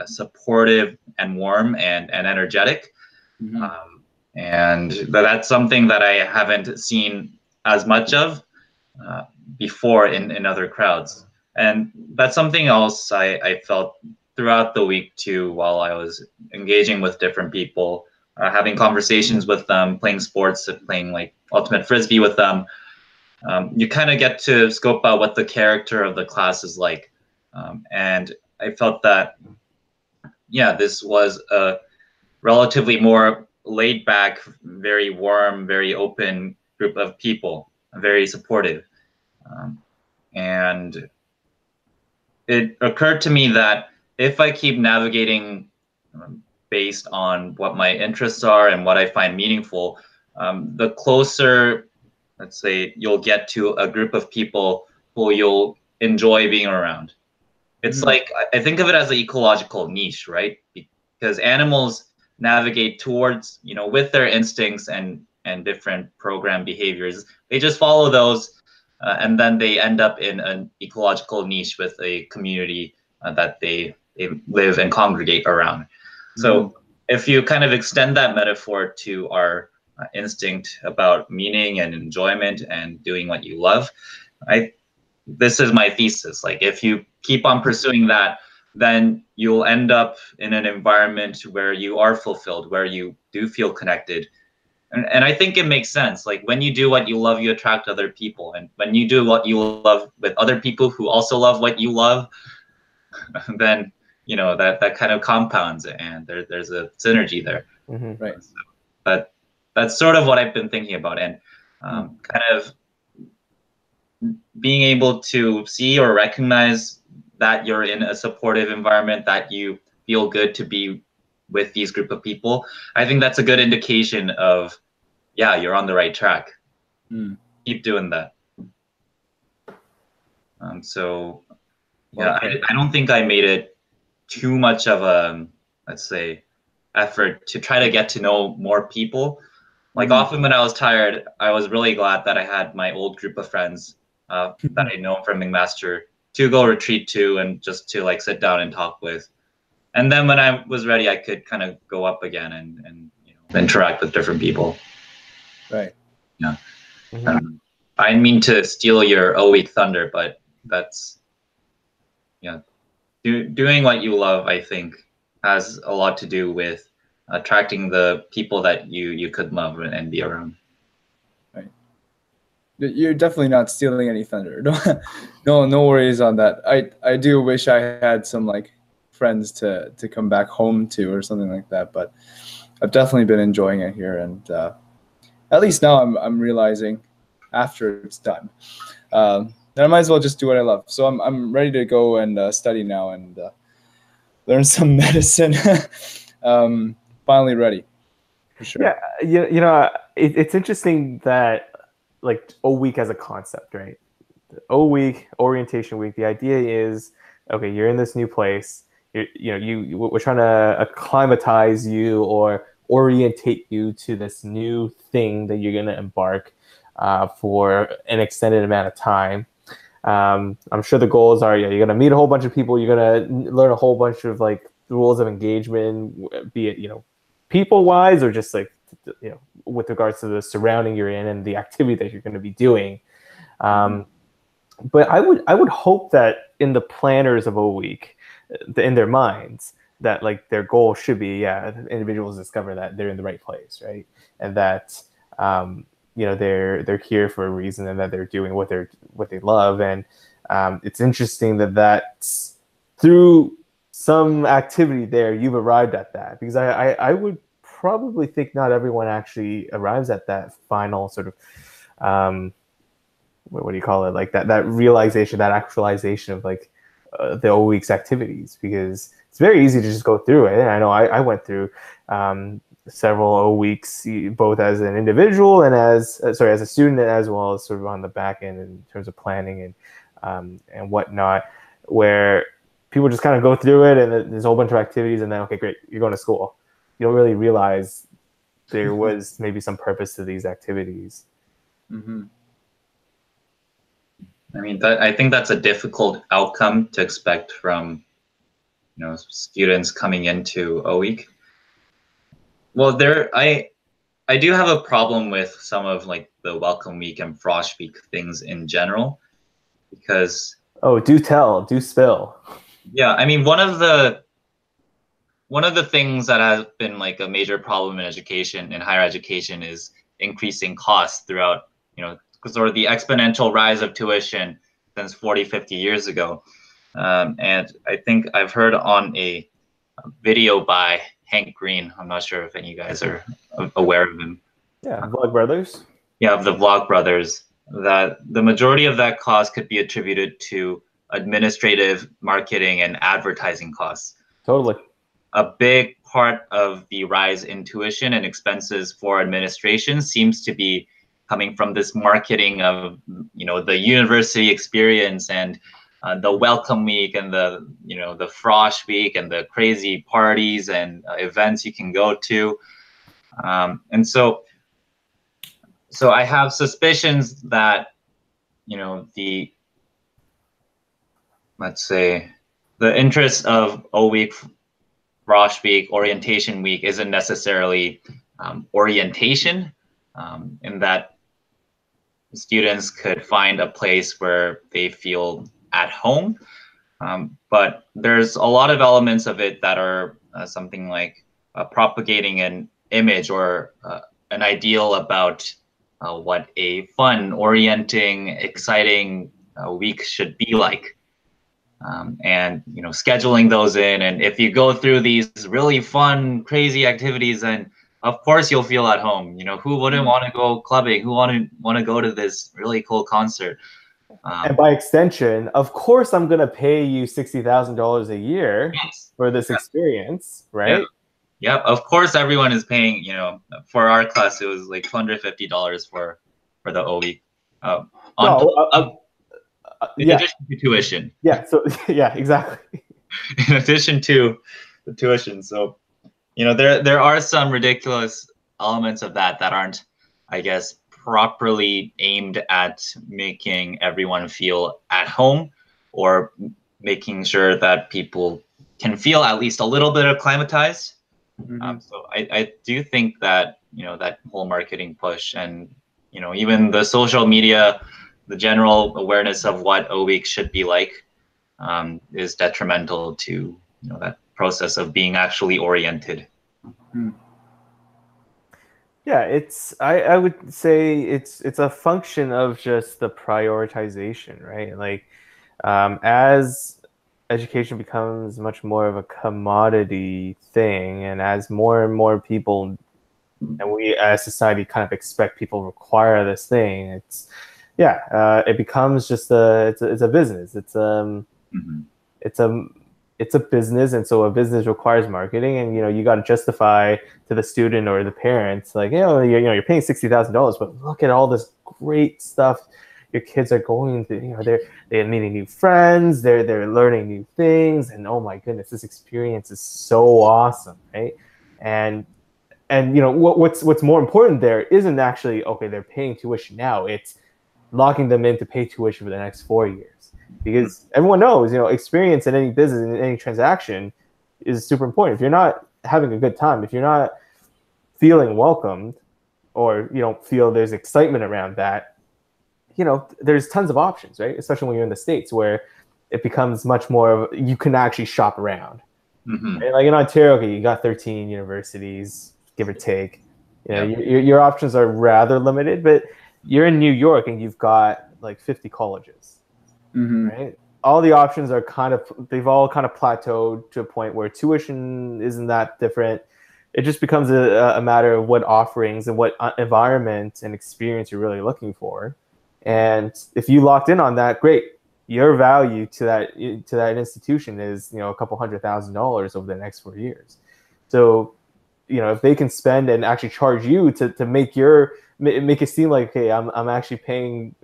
supportive and warm and energetic. And that's something that I haven't seen as much of before in other crowds. And that's something else I felt throughout the week too, while I was engaging with different people, having conversations with them, playing sports, playing like ultimate frisbee with them. You kind of get to scope out what the character of the class is like. And I felt that, yeah, this was a relatively more laid back, very warm, very open group of people, very supportive. And it occurred to me that if I keep navigating based on what my interests are and what I find meaningful, the closer, let's say, you'll get to a group of people who you'll enjoy being around. It's like, I think of it as an ecological niche, right? Because animals navigate towards, with their instincts and different program behaviors. They just follow those, and then they end up in an ecological niche with a community that they live and congregate around. So if you kind of extend that metaphor to our instinct about meaning and enjoyment and doing what you love, this is my thesis. Like, if you keep on pursuing that, then you'll end up in an environment where you are fulfilled, where you do feel connected. And I think it makes sense. Like, when you do what you love, you attract other people. And when you do what you love with other people who also love what you love, then, that kind of compounds, and there's a synergy there. Right. So that's sort of what I've been thinking about. And kind of being able to see or recognize that you're in a supportive environment, that you feel good to be with these group of people, I think that's a good indication of, yeah, you're on the right track. Keep doing that. So, yeah, I don't think I made it too much of a, let's say, effort to try to get to know more people. Like, often when I was tired, I was really glad that I had my old group of friends that I know from McMaster to go retreat to, and just to like sit down and talk with. And then when I was ready, I could kind of go up again and interact with different people. Right. Yeah. I didn't mean to steal your O-Week thunder, but that's, doing what you love, I think, has a lot to do with attracting the people that you could love and be around. Right. You're definitely not stealing any thunder. No worries on that. I do wish I had some like friends to come back home to or something like that, but I've definitely been enjoying it here, and at least now I'm realizing after it's done that I might as well just do what I love. So I'm ready to go and study now and learn some medicine. Finally ready, for sure. Yeah, it's interesting that like O-Week as a concept, right? O-Week, orientation week. The idea is, okay, you're in this new place. We're trying to acclimatize you or orientate you to this new thing that you're going to embark for an extended amount of time. I'm sure the goals are, you're going to meet a whole bunch of people. You're going to learn a whole bunch of like rules of engagement, be it, people wise or just like, with regards to the surrounding you're in and the activity that you're going to be doing. But I would hope that in the planners of O-Week, in their minds, that like their goal should be, individuals discover that they're in the right place, right? And that they're here for a reason, and that they're doing what they love. And it's interesting that's through some activity there you've arrived at that, because I would probably think not everyone actually arrives at that final sort of what do you call it, like that realization, that actualization of like the O-Week's activities, because it's very easy to just go through it. And I know I went through several weeks, both as an individual and as a student, as well as sort of on the back end in terms of planning and whatnot, where people just kind of go through it and there's a whole bunch of activities and then, okay, great, you're going to school. You don't really realize there was maybe some purpose to these activities. Mm-hmm. I mean, I think that's a difficult outcome to expect from, students coming into a week. Well, I do have a problem with some of like the Welcome Week and Frosh Week things in general, because do tell, do spill. Yeah, I mean, one of the things that has been like a major problem in education, in higher education, is increasing costs throughout, sort of the exponential rise of tuition since 40, 50 years ago. And I think I've heard on a video by Hank Green, I'm not sure if any of you guys are aware of him. Yeah, Vlogbrothers. Yeah, of the Vlogbrothers, that the majority of that cost could be attributed to administrative, marketing, and advertising costs. Totally. A big part of the rise in tuition and expenses for administration seems to be coming from this marketing of, the university experience and the Welcome Week and the Frosh Week and the crazy parties and events you can go to. And so I have suspicions that, let's say, the interest of O Week, Frosh Week, Orientation Week isn't necessarily orientation, in that students could find a place where they feel at home. But there's a lot of elements of it that are something like propagating an image or an ideal about what a fun, orienting, exciting week should be like. And scheduling those in, and if you go through these really fun, crazy activities, then of course you'll feel at home. Who wouldn't want to go clubbing? Who want to go to this really cool concert? And by extension, of course, I'm going to pay you $60,000 a year for this experience, right? Yeah, of course, everyone is paying. For our class, it was like $250 for the O week. In addition to tuition. Yeah. So yeah, exactly. In addition to the tuition, so there are some ridiculous elements of that aren't, I guess, properly aimed at making everyone feel at home or making sure that people can feel at least a little bit acclimatized. Mm-hmm. So I do think that that whole marketing push and even the social media, the general awareness of what O Week should be like, is detrimental to that process of being actually oriented. Mm-hmm. Yeah, I would say it's a function of just the prioritization, right? Like as education becomes much more of a commodity thing, and as more and more people and we as society kind of expect people require this thing, it becomes just it's a business. It's a business, and so a business requires marketing, and you got to justify to the student or the parents, like you're paying $60,000, but look at all this great stuff your kids are going through. They're meeting new friends, they're learning new things, and oh my goodness, this experience is so awesome, right? And what's more important there isn't actually, okay, they're paying tuition now. It's locking them in to pay tuition for the next 4 years, because everyone knows, experience in any business, in any transaction, is super important. If you're not having a good time, if you're not feeling welcomed, or you don't feel there's excitement around that, there's tons of options, right? Especially when you're in the States, where it becomes much more of, you can actually shop around. Mm-hmm. Right? Like in Ontario, okay, you got 13 universities, give or take. Your options are rather limited, but you're in New York and you've got like 50 colleges, mm-hmm. right? All the options are they've all kind of plateaued to a point where tuition isn't that different. It just becomes a matter of what offerings and what environment and experience you're really looking for. And if you locked in on that, great. Your value to that institution is, a couple $100,000 over the next 4 years. So if they can spend and actually charge you to make make it seem like, okay, I'm actually paying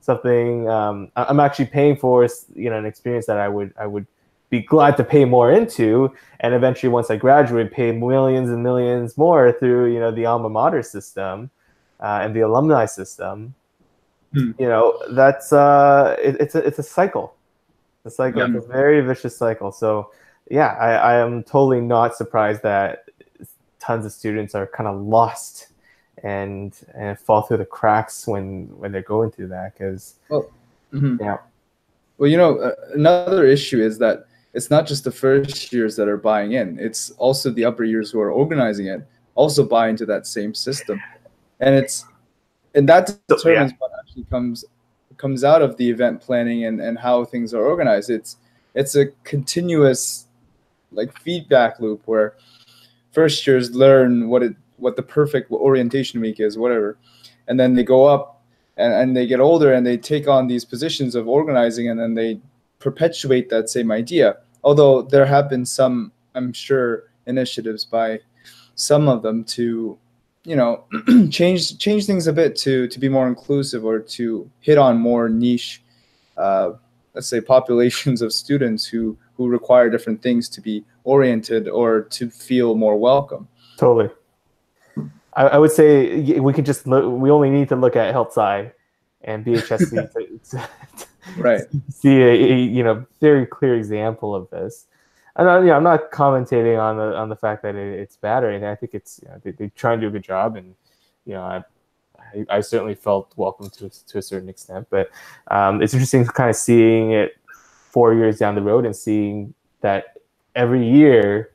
something, I'm actually paying for an experience that I would be glad to pay more into, and eventually once I graduate, pay millions and millions more through the alma mater system and the alumni system. That's it's a cycle. It's a cycle. It's a very vicious cycle. So yeah, I am totally not surprised that tons of students are kind of lost and fall through the cracks when they're going through that, because yeah. Well, another issue is that it's not just the first years that are buying in. It's also the upper years who are organizing it also buy into that same system. And that determines what actually comes out of the event planning and how things are organized. It's a continuous feedback loop where first years learn what the perfect orientation week is, whatever, and then they go up and they get older and they take on these positions of organizing, and then they perpetuate that same idea. Although there have been some, I'm sure, initiatives by some of them to change things a bit to be more inclusive, or to hit on more niche, let's say, populations of students who require different things to be oriented or to feel more welcome. Totally. I would say we could just we only need to look at Health Sci and BHSC to right. see a very clear example of this. And I'm not commentating on the fact that it's bad or anything. I think it's they try and do a good job, and I certainly felt welcome to a certain extent. But it's interesting kind of seeing it 4 years down the road and seeing that every year,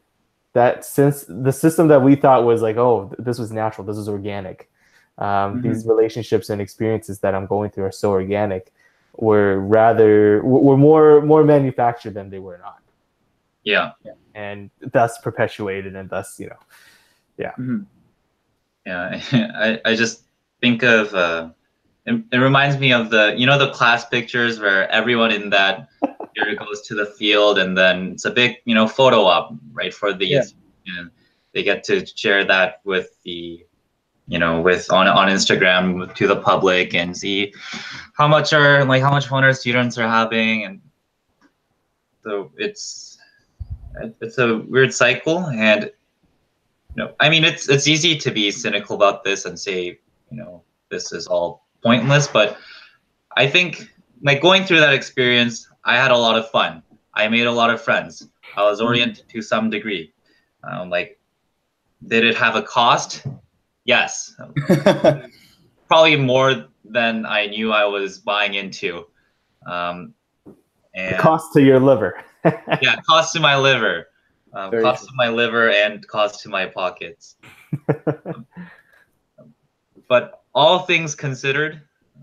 that since the system that we thought was like, oh, this was natural, this was organic, these relationships and experiences that I'm going through are so organic, were more manufactured than they were not. Yeah. And thus perpetuated, and thus, yeah. Yeah, I just think of it reminds me of the class pictures where everyone in that year goes to the field, and then it's a big photo op, right, for these, and they get to share that with the with on Instagram to the public, and see how much fun our students are having. And so it's a weird cycle. And I mean, it's easy to be cynical about this and say this is all pointless, but I think going through that experience, I had a lot of fun. I made a lot of friends. I was oriented to some degree. Did it have a cost? Yes. Probably more than I knew I was buying into. And the cost to your liver. Yeah, cost to my liver. Cost to my liver and cost to my pockets. But all things considered,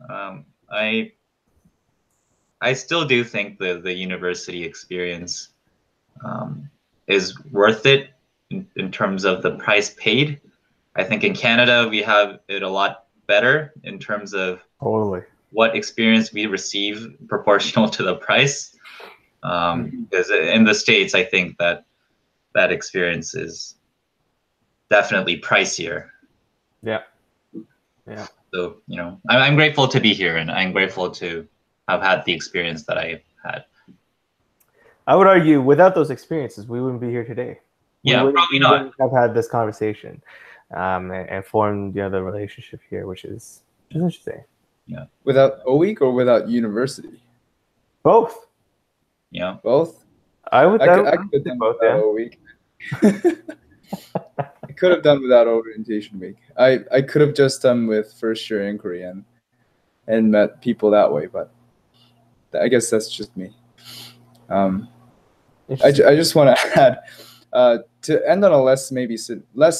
I still do think the university experience is worth it in terms of the price paid. I think in Canada we have it a lot better in terms of what experience we receive proportional to the price. Because in the States, I think that experience is definitely pricier. Yeah. So I'm grateful to be here, and I'm grateful to have had the experience that I had. I would argue without those experiences, we wouldn't be here today. Yeah, probably not. We wouldn't have had this conversation and formed the relationship here, which is interesting. Yeah. Without OWEEK or without university? Both. Yeah. Both? I could have done both, without OWEEK. I could have done without orientation week. I could have just done with first year inquiry and met people that way, but I guess that's just me. I just want to add, to end on a less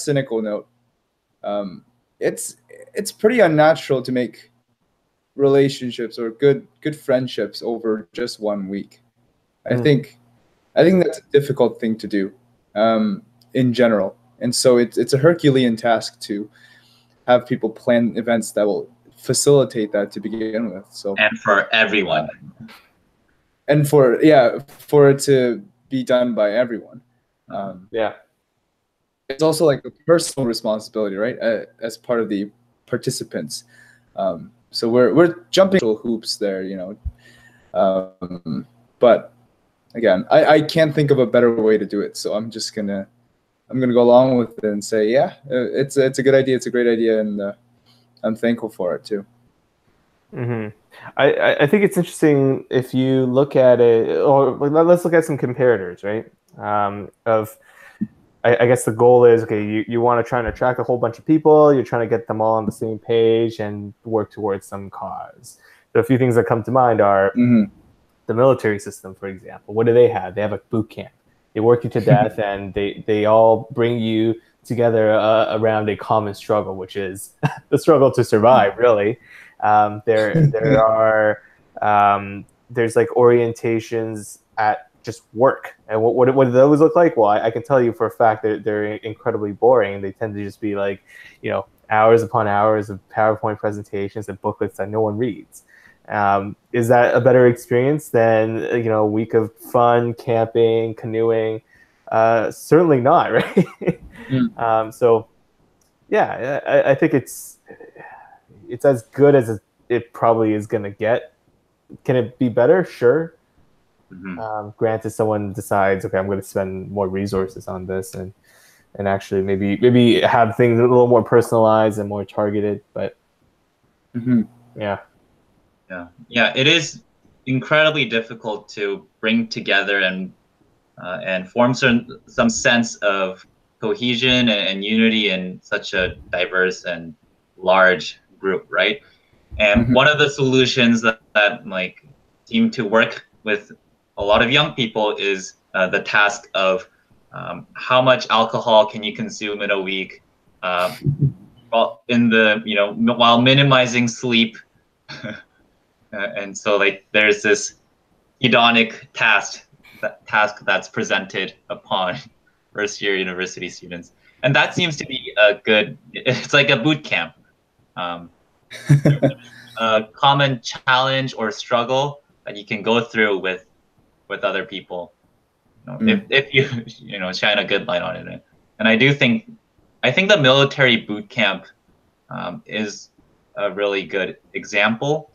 cynical note, it's pretty unnatural to make relationships or good friendships over just 1 week. I think that's a difficult thing to do in general, and so it's a Herculean task to have people plan events that will facilitate that to begin with. So, and for everyone, and for it to be done by everyone. it's also like a personal responsibility, right? As part of the participants. So we're jumping hoops there, but again, I can't think of a better way to do it. So I'm gonna go along with it and say, yeah, it's a good idea. It's a great idea, and I'm thankful for it too. Mm-hmm. I think it's interesting if you look at it, or let's look at some comparators, right? I guess the goal is, okay, you want to try and attract a whole bunch of people. You're trying to get them all on the same page and work towards some cause. So a few things that come to mind are the military system, for example. What do they have? They have a boot camp. They work you to death, and they all bring you together around a common struggle, which is the struggle to survive, really. There are there's like orientations at just work. And what do those look like? Well, I can tell you for a fact that they're incredibly boring. They tend to just be like, hours upon hours of PowerPoint presentations and booklets that no one reads. Is that a better experience than a week of fun, camping, canoeing? Certainly not, right? So yeah, I think it's as good as it probably is going to get. Can it be better? Sure. Granted, someone decides, okay, I'm going to spend more resources on this and actually maybe have things a little more personalized and more targeted. But yeah, it is incredibly difficult to bring together and form some sense of cohesion and unity in such a diverse and large group, right? And one of the solutions that like seem to work with a lot of young people is the task of how much alcohol can you consume in a week, while while minimizing sleep. And so like there's this hedonic task that's presented upon first-year university students, and that seems to be it's like a boot camp. A common challenge or struggle that you can go through with other people, if you shine a good light on it. And I think the military boot camp is a really good example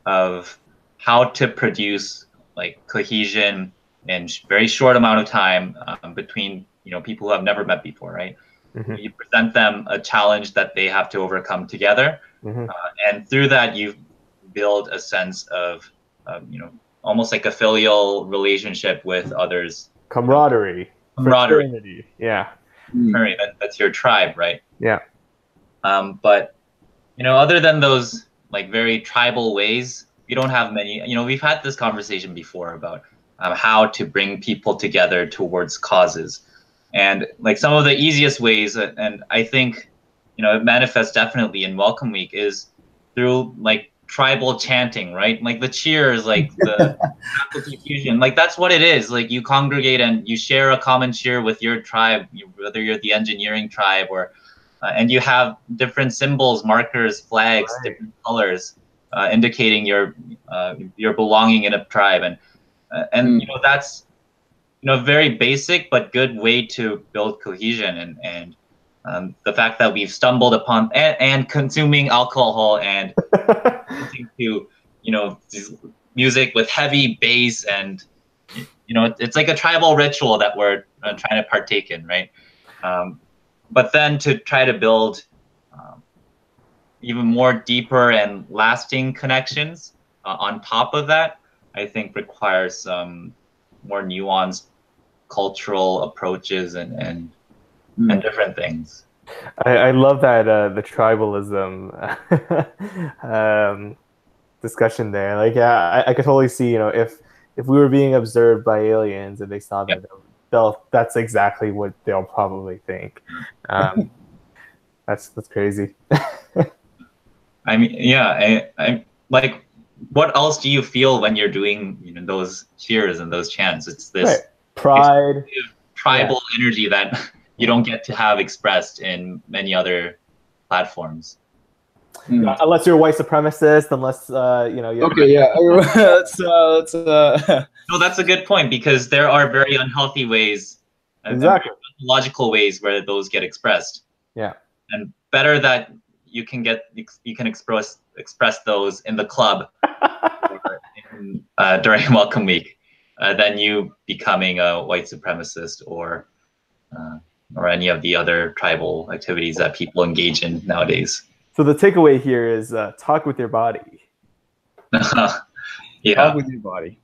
of how to produce like cohesion in very short amount of time between people who have never met before, right? You present them a challenge that they have to overcome together, and through that you build a sense of almost like a filial relationship with others. Camaraderie. Fraternity. Yeah. Right. That's your tribe, right? Yeah. But other than those like very tribal ways, we don't have many. We've had this conversation before about how to bring people together towards causes, and like some of the easiest ways, and I think it manifests definitely in Welcome Week, is through like tribal chanting, right? Like the cheers, like the faculty fusion, like that's what it is. Like you congregate and you share a common cheer with your tribe, whether you're the engineering tribe or, and you have different symbols, markers, flags, different colors, indicating your belonging in a tribe, and that's very basic but good way to build cohesion, and the fact that we've stumbled upon and consuming alcohol and listening to music with heavy bass, and it's like a tribal ritual that we're trying to partake in, right? But then to try to build even more deeper and lasting connections on top of that, I think requires some more nuanced cultural approaches and different things. I love that the tribalism discussion there. Like, yeah, I could totally see, if we were being observed by aliens and they saw that, that's exactly what they'll probably think. That's crazy. I mean, yeah, I like. What else do you feel when you're doing those cheers and those chants? It's this pride, tribal energy that you don't get to have expressed in many other platforms. Unless you're a white supremacist, unless you're okay, yeah. let's No, that's a good point, because there are very unhealthy ways. Exactly. logical ways where those get expressed. Yeah. And better that you can express those in the club or during Welcome Week than you becoming a white supremacist or any of the other tribal activities that people engage in nowadays. So the takeaway here is talk with your body. Yeah. Talk with your body.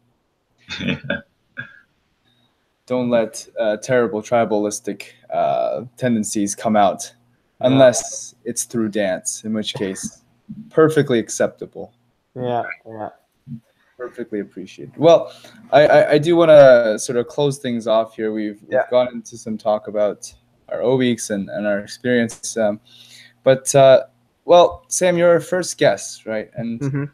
Don't let terrible tribalistic tendencies come out, unless it's through dance, in which case, perfectly acceptable. Yeah. Perfectly appreciated. Well, I do want to sort of close things off here. We've gone into some talk about our O weeks and our experience. But well, Sam, you're our first guest, right? And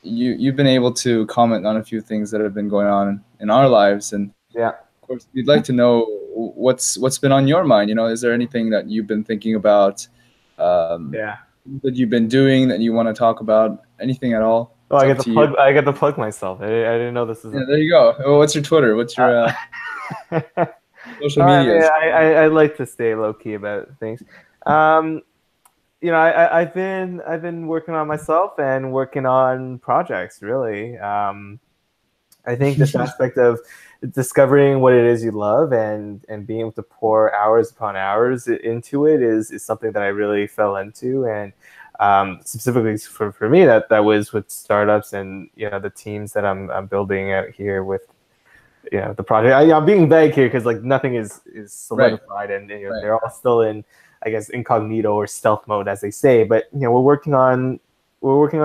you've been able to comment on a few things that have been going on in our lives, and of course, we'd like to know what's been on your mind. You know, is there anything that you've been thinking about? That you've been doing that you want to talk about? Anything at all? Oh, I get to plug myself. I didn't know this is. Yeah, there you go. Well, what's your Twitter? What's your social media? I like to stay low key about things. You know, I've been working on myself and working on projects. Really, I think this aspect of discovering what it is you love and being able to pour hours upon hours into it is something that I really fell into. And specifically for me, that was with startups and, you know, the teams that I'm building out here with, you know, the project. I'm being vague here because like nothing is solidified, and you know, they're all still in, I guess, incognito or stealth mode, as they say. But you know, we're working on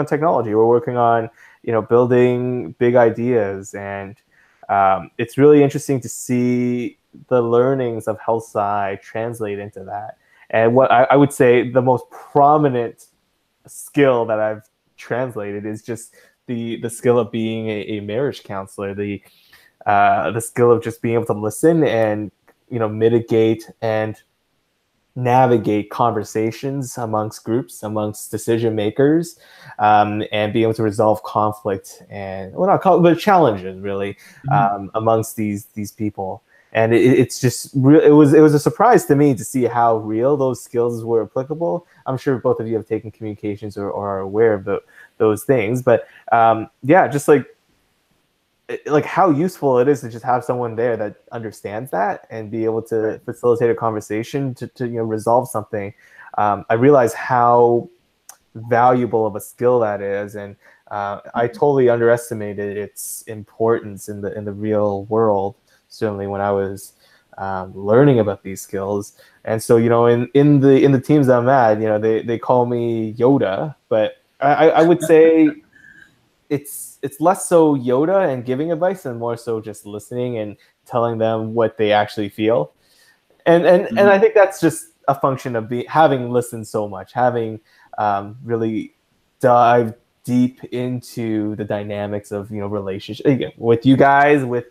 technology. We're working on, you know, building big ideas, and it's really interesting to see the learnings of health sci translate into that. And what I would say the most prominent skill that I've translated is just the skill of being a marriage counselor, the skill of just being able to listen and, you know, mitigate and navigate conversations amongst groups, amongst decision makers, and be able to resolve conflict and, well, not conflict, but challenges really, amongst these people. And it's just it was a surprise to me to see how real those skills were applicable. I'm sure both of you have taken communications or are aware of those things, but yeah, just like how useful it is to just have someone there that understands that and be able to facilitate a conversation to you know, resolve something. I realize how valuable of a skill that is, and I totally underestimated its importance in the real world. Certainly when I was learning about these skills. And so, you know, in the teams that I'm at, you know, they call me Yoda, but I would say it's less so Yoda and giving advice and more so just listening and telling them what they actually feel. And I think that's just a function of having listened so much, having really dived deep into the dynamics of, you know, relationship again, with you guys, with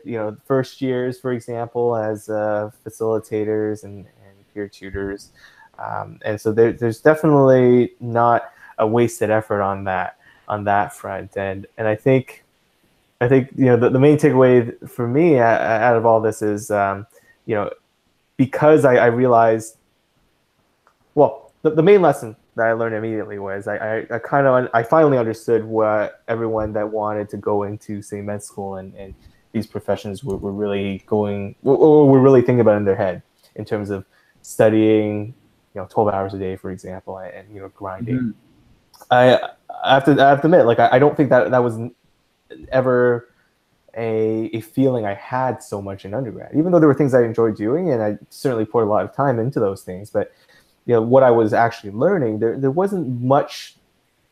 you know, first years, for example, as facilitators and peer tutors. And so there's definitely not a wasted effort on that front. And I think you know, the main takeaway for me out of all this is, you know, because I realized, well, the main lesson that I learned immediately was I finally understood what everyone that wanted to go into, say, med school and these professions were really were really thinking about in their head in terms of studying, you know, 12 hours a day, for example, and you know, grinding. I have to admit, like, I don't think that was ever a feeling I had so much in undergrad, even though there were things I enjoyed doing, and I certainly poured a lot of time into those things. But, you know, what I was actually learning, there wasn't much,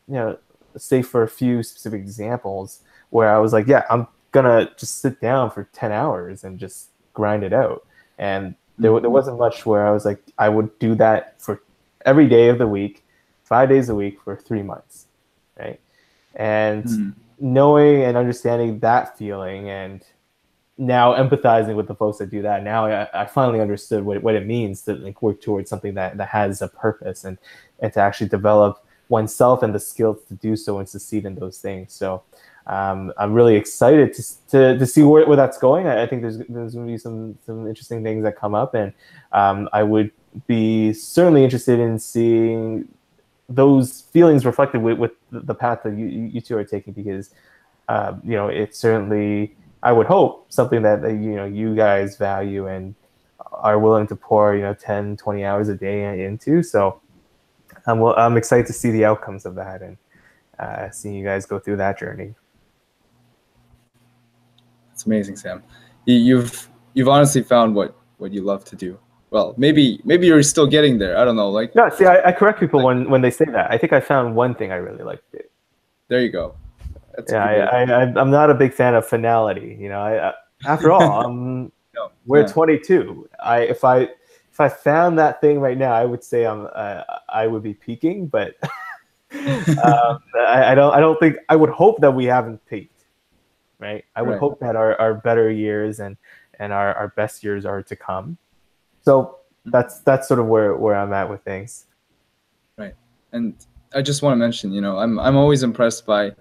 you know, save for a few specific examples where I was like, yeah, I'm gonna just sit down for 10 hours and just grind it out. And there wasn't much where I was like, I would do that for every day of the week, 5 days a week for 3 months, right? And knowing and understanding that feeling, and now empathizing with the folks that do that, now I finally understood what it means to like work towards something that has a purpose, and to actually develop oneself and the skills to do so and succeed in those things. So I'm really excited to see where that's going. I think there's going to be some interesting things that come up, and I would be certainly interested in seeing those feelings reflected with the path that you two are taking, because it's certainly, I would hope, something that you guys value and are willing to pour 10, 20 hours a day into. So I'm excited to see the outcomes of that and seeing you guys go through that journey. It's amazing, Sam. You've honestly found what you love to do. Well, maybe you're still getting there. I don't know. Like, no, see, I correct people when they say that. I think I found one thing I really like to do. There you go. That's I'm not a big fan of finality. After all, we're 22. If I found that thing right now, I would say I would be peaking, but I don't think, I would hope that we haven't peaked. Right. I would hope that our better years and our best years are to come. So that's sort of where I'm at with things. Right. And I just want to mention, I'm always impressed by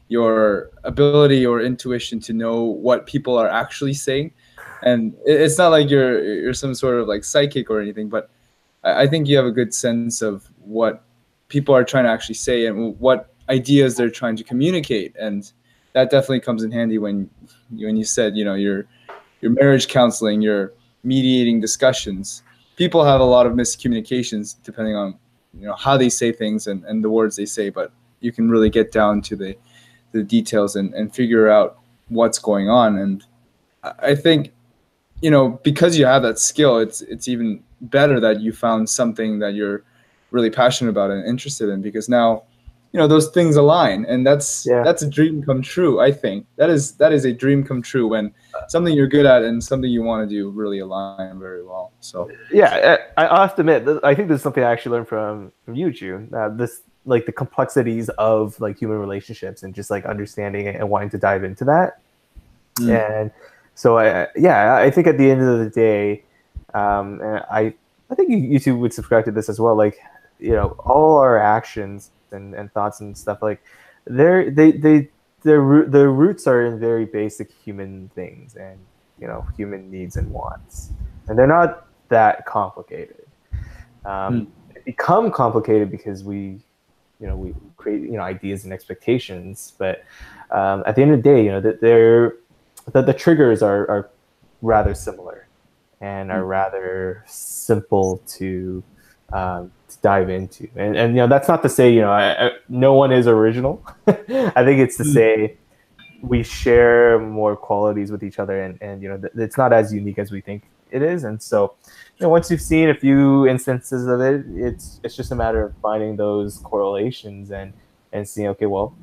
your ability or intuition to know what people are actually saying. And it's not like you're some sort of like psychic or anything, but I think you have a good sense of what people are trying to actually say and what ideas they're trying to communicate. And that definitely comes in handy when you said, your marriage counseling, your mediating discussions. People have a lot of miscommunications depending on how they say things and the words they say, but you can really get down to the details and figure out what's going on. And I think because you have that skill, it's even better that you found something that you're really passionate about and interested in, because now those things align, and that's a dream come true. I think that is a dream come true when something you're good at and something you want to do really align very well. So I have to admit, I think this is something I actually learned from you, June. This, like, the complexities of like human relationships and just like understanding it and wanting to dive into that. And so I think at the end of the day, and I think you two would subscribe to this as well. Like, all our actions and thoughts and stuff, like their roots are in very basic human things and human needs and wants, and they're not that complicated. They become complicated because we create ideas and expectations, but at the end of the day, the triggers are rather similar and are rather simple to dive into, and that's not to say no one is original. I think it's to say we share more qualities with each other, and it's not as unique as we think it is. And so once you've seen a few instances of it, it's just a matter of finding those correlations and seeing, okay, well,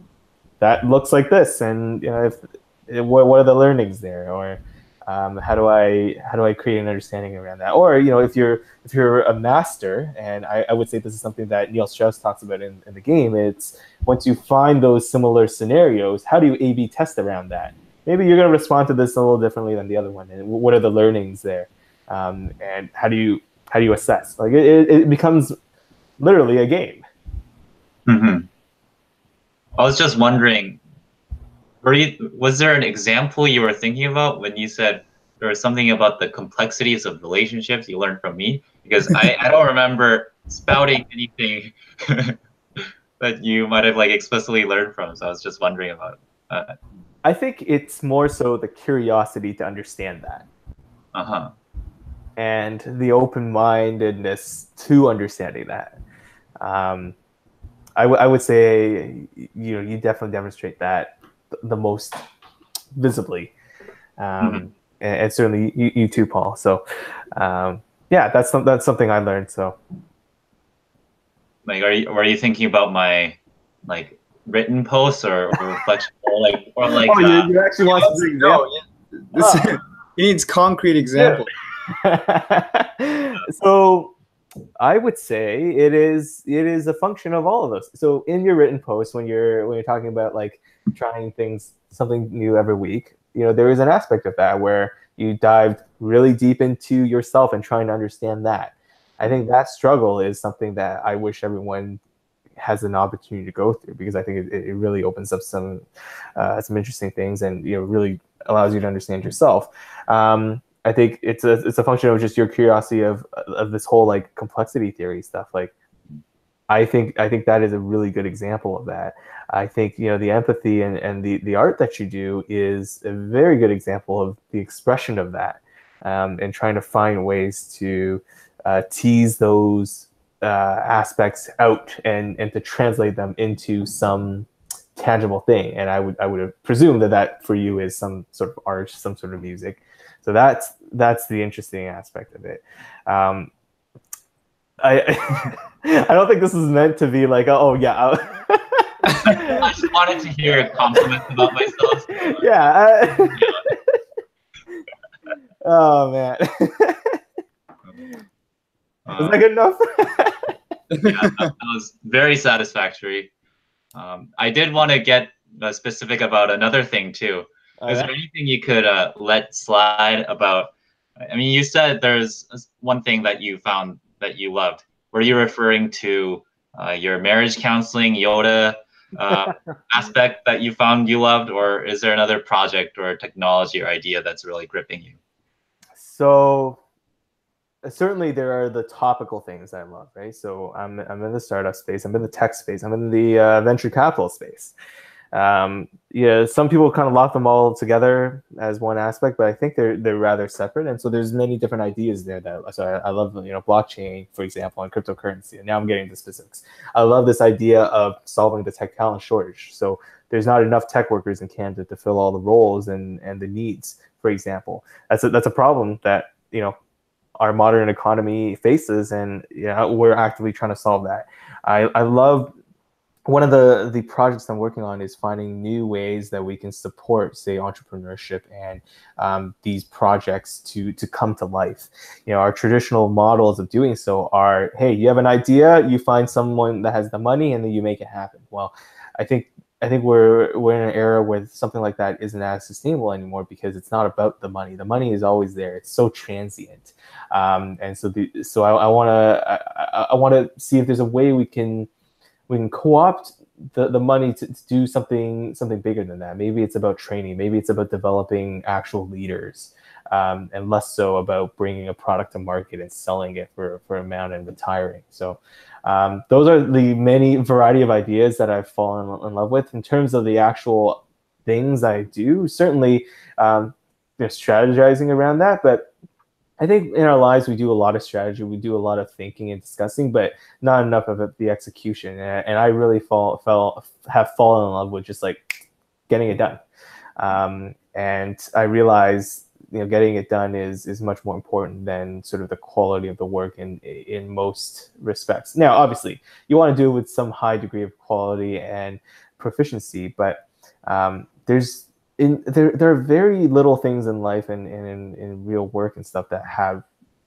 that looks like this, and what are the learnings there, or how do I create an understanding around that? Or if you're a master, and I would say this is something that Neil Strauss talks about in the game, it's once you find those similar scenarios, how do you A/B test around that? Maybe you're going to respond to this a little differently than the other one, and what are the learnings there, and how do you assess? Like it becomes literally a game. Mm-hmm. I was just wondering, was there an example you were thinking about when you said there was something about the complexities of relationships you learned from me? Because I don't remember spouting anything that you might have like explicitly learned from. So I was just wondering about it. I think it's more so the curiosity to understand that. Uh-huh. And the open-mindedness to understanding that. I would say you definitely demonstrate that the most visibly, and certainly you too, Paul. So that's something I learned. So like, were you thinking about my like written posts or reflection or like you actually want to bring he needs concrete examples. So I would say it is a function of all of those. So in your written post, when you're talking about like trying something new every week, there is an aspect of that where you dived really deep into yourself and trying to understand that. I think that struggle is something that I wish everyone has an opportunity to go through, because I think it really opens up some interesting things, and really allows you to understand yourself. I think it's a function of just your curiosity of this whole like complexity theory stuff. Like, I think that is a really good example of that. I think the empathy and the art that you do is a very good example of the expression of that, and trying to find ways to tease those aspects out and to translate them into some tangible thing. And I would presume that for you is some sort of art, some sort of music. So that's the interesting aspect of it. I I don't think this is meant to be like, oh yeah. I just wanted to hear compliments about myself. Yeah. Oh man. Is that good enough? Yeah, that was very satisfactory. I did want to get specific about another thing too. Is there anything you could let slide about? I mean, you said there's one thing that you found that you loved. Were you referring to your marriage counseling Yoda aspect that you found you loved, or is there another project or technology or idea that's really gripping you? So certainly there are the topical things I love, right? So I'm in the startup space, I'm in the tech space, I'm in the venture capital space. Yeah, some people kind of lock them all together as one aspect, but I think they're rather separate. And so there's many different ideas there so I love blockchain, for example, and cryptocurrency. And now I'm getting into specifics. I love this idea of solving the tech talent shortage. So there's not enough tech workers in Canada to fill all the roles and the needs, for example. That's a problem that our modern economy faces, and we're actively trying to solve that. I love one of the projects I'm working on is finding new ways that we can support, say, entrepreneurship and these projects to come to life. Our traditional models of doing so are, hey, you have an idea, you find someone that has the money, and then you make it happen. Well, I think we're in an era where something like that isn't as sustainable anymore, because it's not about the money. The money is always there. It's so transient, and so I want to see if there's a way we can co-opt the money to do something bigger than that. Maybe it's about training. Maybe it's about developing actual leaders, and less so about bringing a product to market and selling it for amount and retiring. So those are the many variety of ideas that I've fallen in love with. In terms of the actual things I do, certainly strategizing around that, but I think in our lives, we do a lot of strategy, we do a lot of thinking and discussing, but not enough of it, the execution. And I really have fallen in love with just like getting it done. And I realize, getting it done is much more important than sort of the quality of the work in most respects. Now, obviously, you want to do it with some high degree of quality and proficiency, but there are very little things in life and in real work and stuff that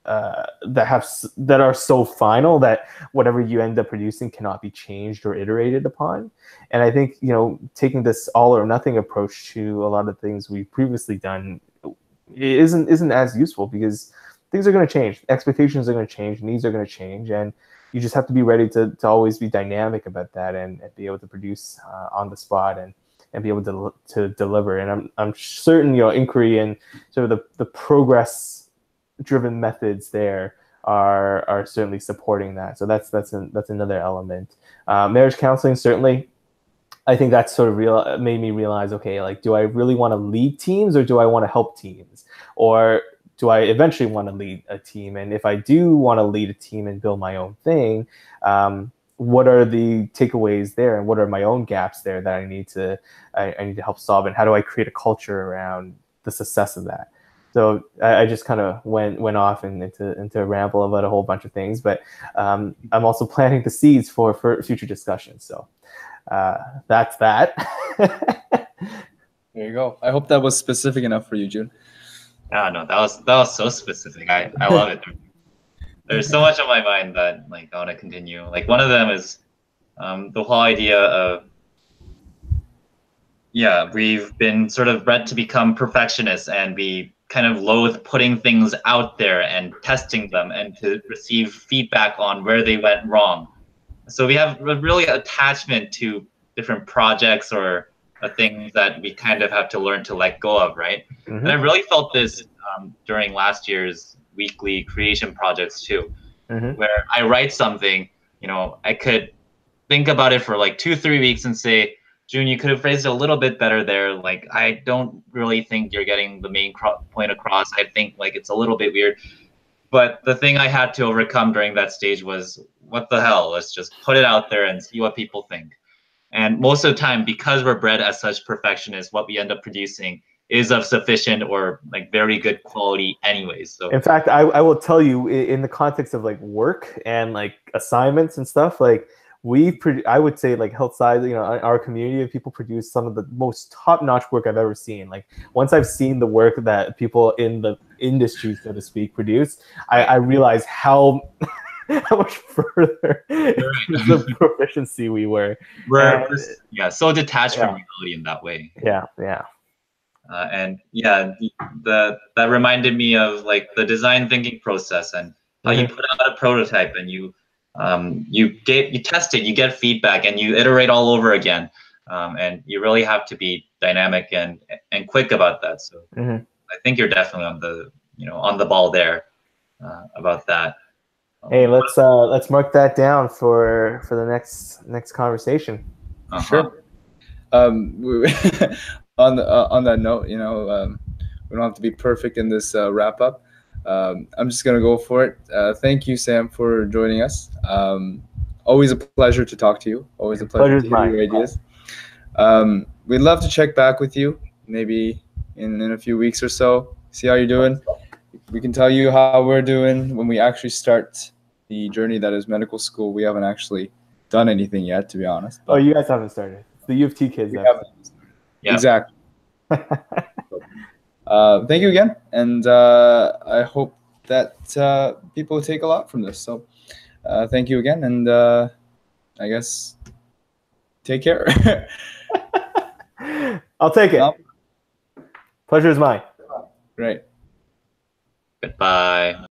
are so final that whatever you end up producing cannot be changed or iterated upon. And I think taking this all or nothing approach to a lot of things we've previously done isn't as useful, because things are going to change, expectations are going to change, needs are going to change, and you just have to be ready to always be dynamic about that and be able to produce on the spot and be able to deliver. And I'm certain inquiry and sort of the progress driven methods there are certainly supporting that. So that's another element. Marriage counseling, certainly, I think that's sort of made me realize, okay, like, do I really want to lead teams, or do I want to help teams, or do I eventually want to lead a team? And if I do want to lead a team and build my own thing, what are the takeaways there, and what are my own gaps there that I need to help solve, and how do I create a culture around the success of that? So I just kind of went off into a ramble about a whole bunch of things, but I'm also planting the seeds for future discussions. So that's that. There you go. I hope that was specific enough for you, June. No, that was so specific. I love it. There's so much on my mind that I want to continue. Like, one of them is the whole idea of, we've been sort of bred to become perfectionists, and we kind of loathe putting things out there and testing them and to receive feedback on where they went wrong. So we have a really attachment to different projects or things that we kind of have to learn to let go of, right? And I really felt this during last year's weekly creation projects too, where I write something, you know, I could think about it for like 2-3 weeks and say, June, you could have phrased it a little bit better there. Like, I don't really think you're getting the main point across. I think like it's a little bit weird. But the thing I had to overcome during that stage was, what the hell? Let's just put it out there and see what people think. And most of the time, because we're bred as such perfectionists, what we end up producing is of sufficient or like very good quality anyways. So in fact, I will tell you, in the context of like work and like assignments and stuff, like I would say like health side, you know, our community of people produce some of the most top-notch work I've ever seen. Like once I've seen the work that people in the industry, so to speak, produce, I realize how much further the proficiency we were. We're so detached from reality in that way. Yeah. And yeah, that reminded me of like the design thinking process and how you put out a prototype and you test it, you get feedback, and you iterate all over again. And you really have to be dynamic and quick about that. So I think you're definitely on the ball there about that. Hey, let's mark that down for the next conversation. Sure. On that note, you know, we don't have to be perfect in this wrap up. I'm just gonna go for it. Thank you, Sam, for joining us. Always a pleasure to talk to you. Always a pleasure to hear your ideas. We'd love to check back with you, maybe in a few weeks or so. See how you're doing. We can tell you how we're doing when we actually start the journey that is medical school. We haven't actually done anything yet, to be honest. Oh, you guys haven't started. It's the U of T kids. Yeah. Exactly. Thank you again, and I hope that people take a lot from this. So thank you again, and I guess take care. I'll take it. Pleasure is mine. Great. Goodbye.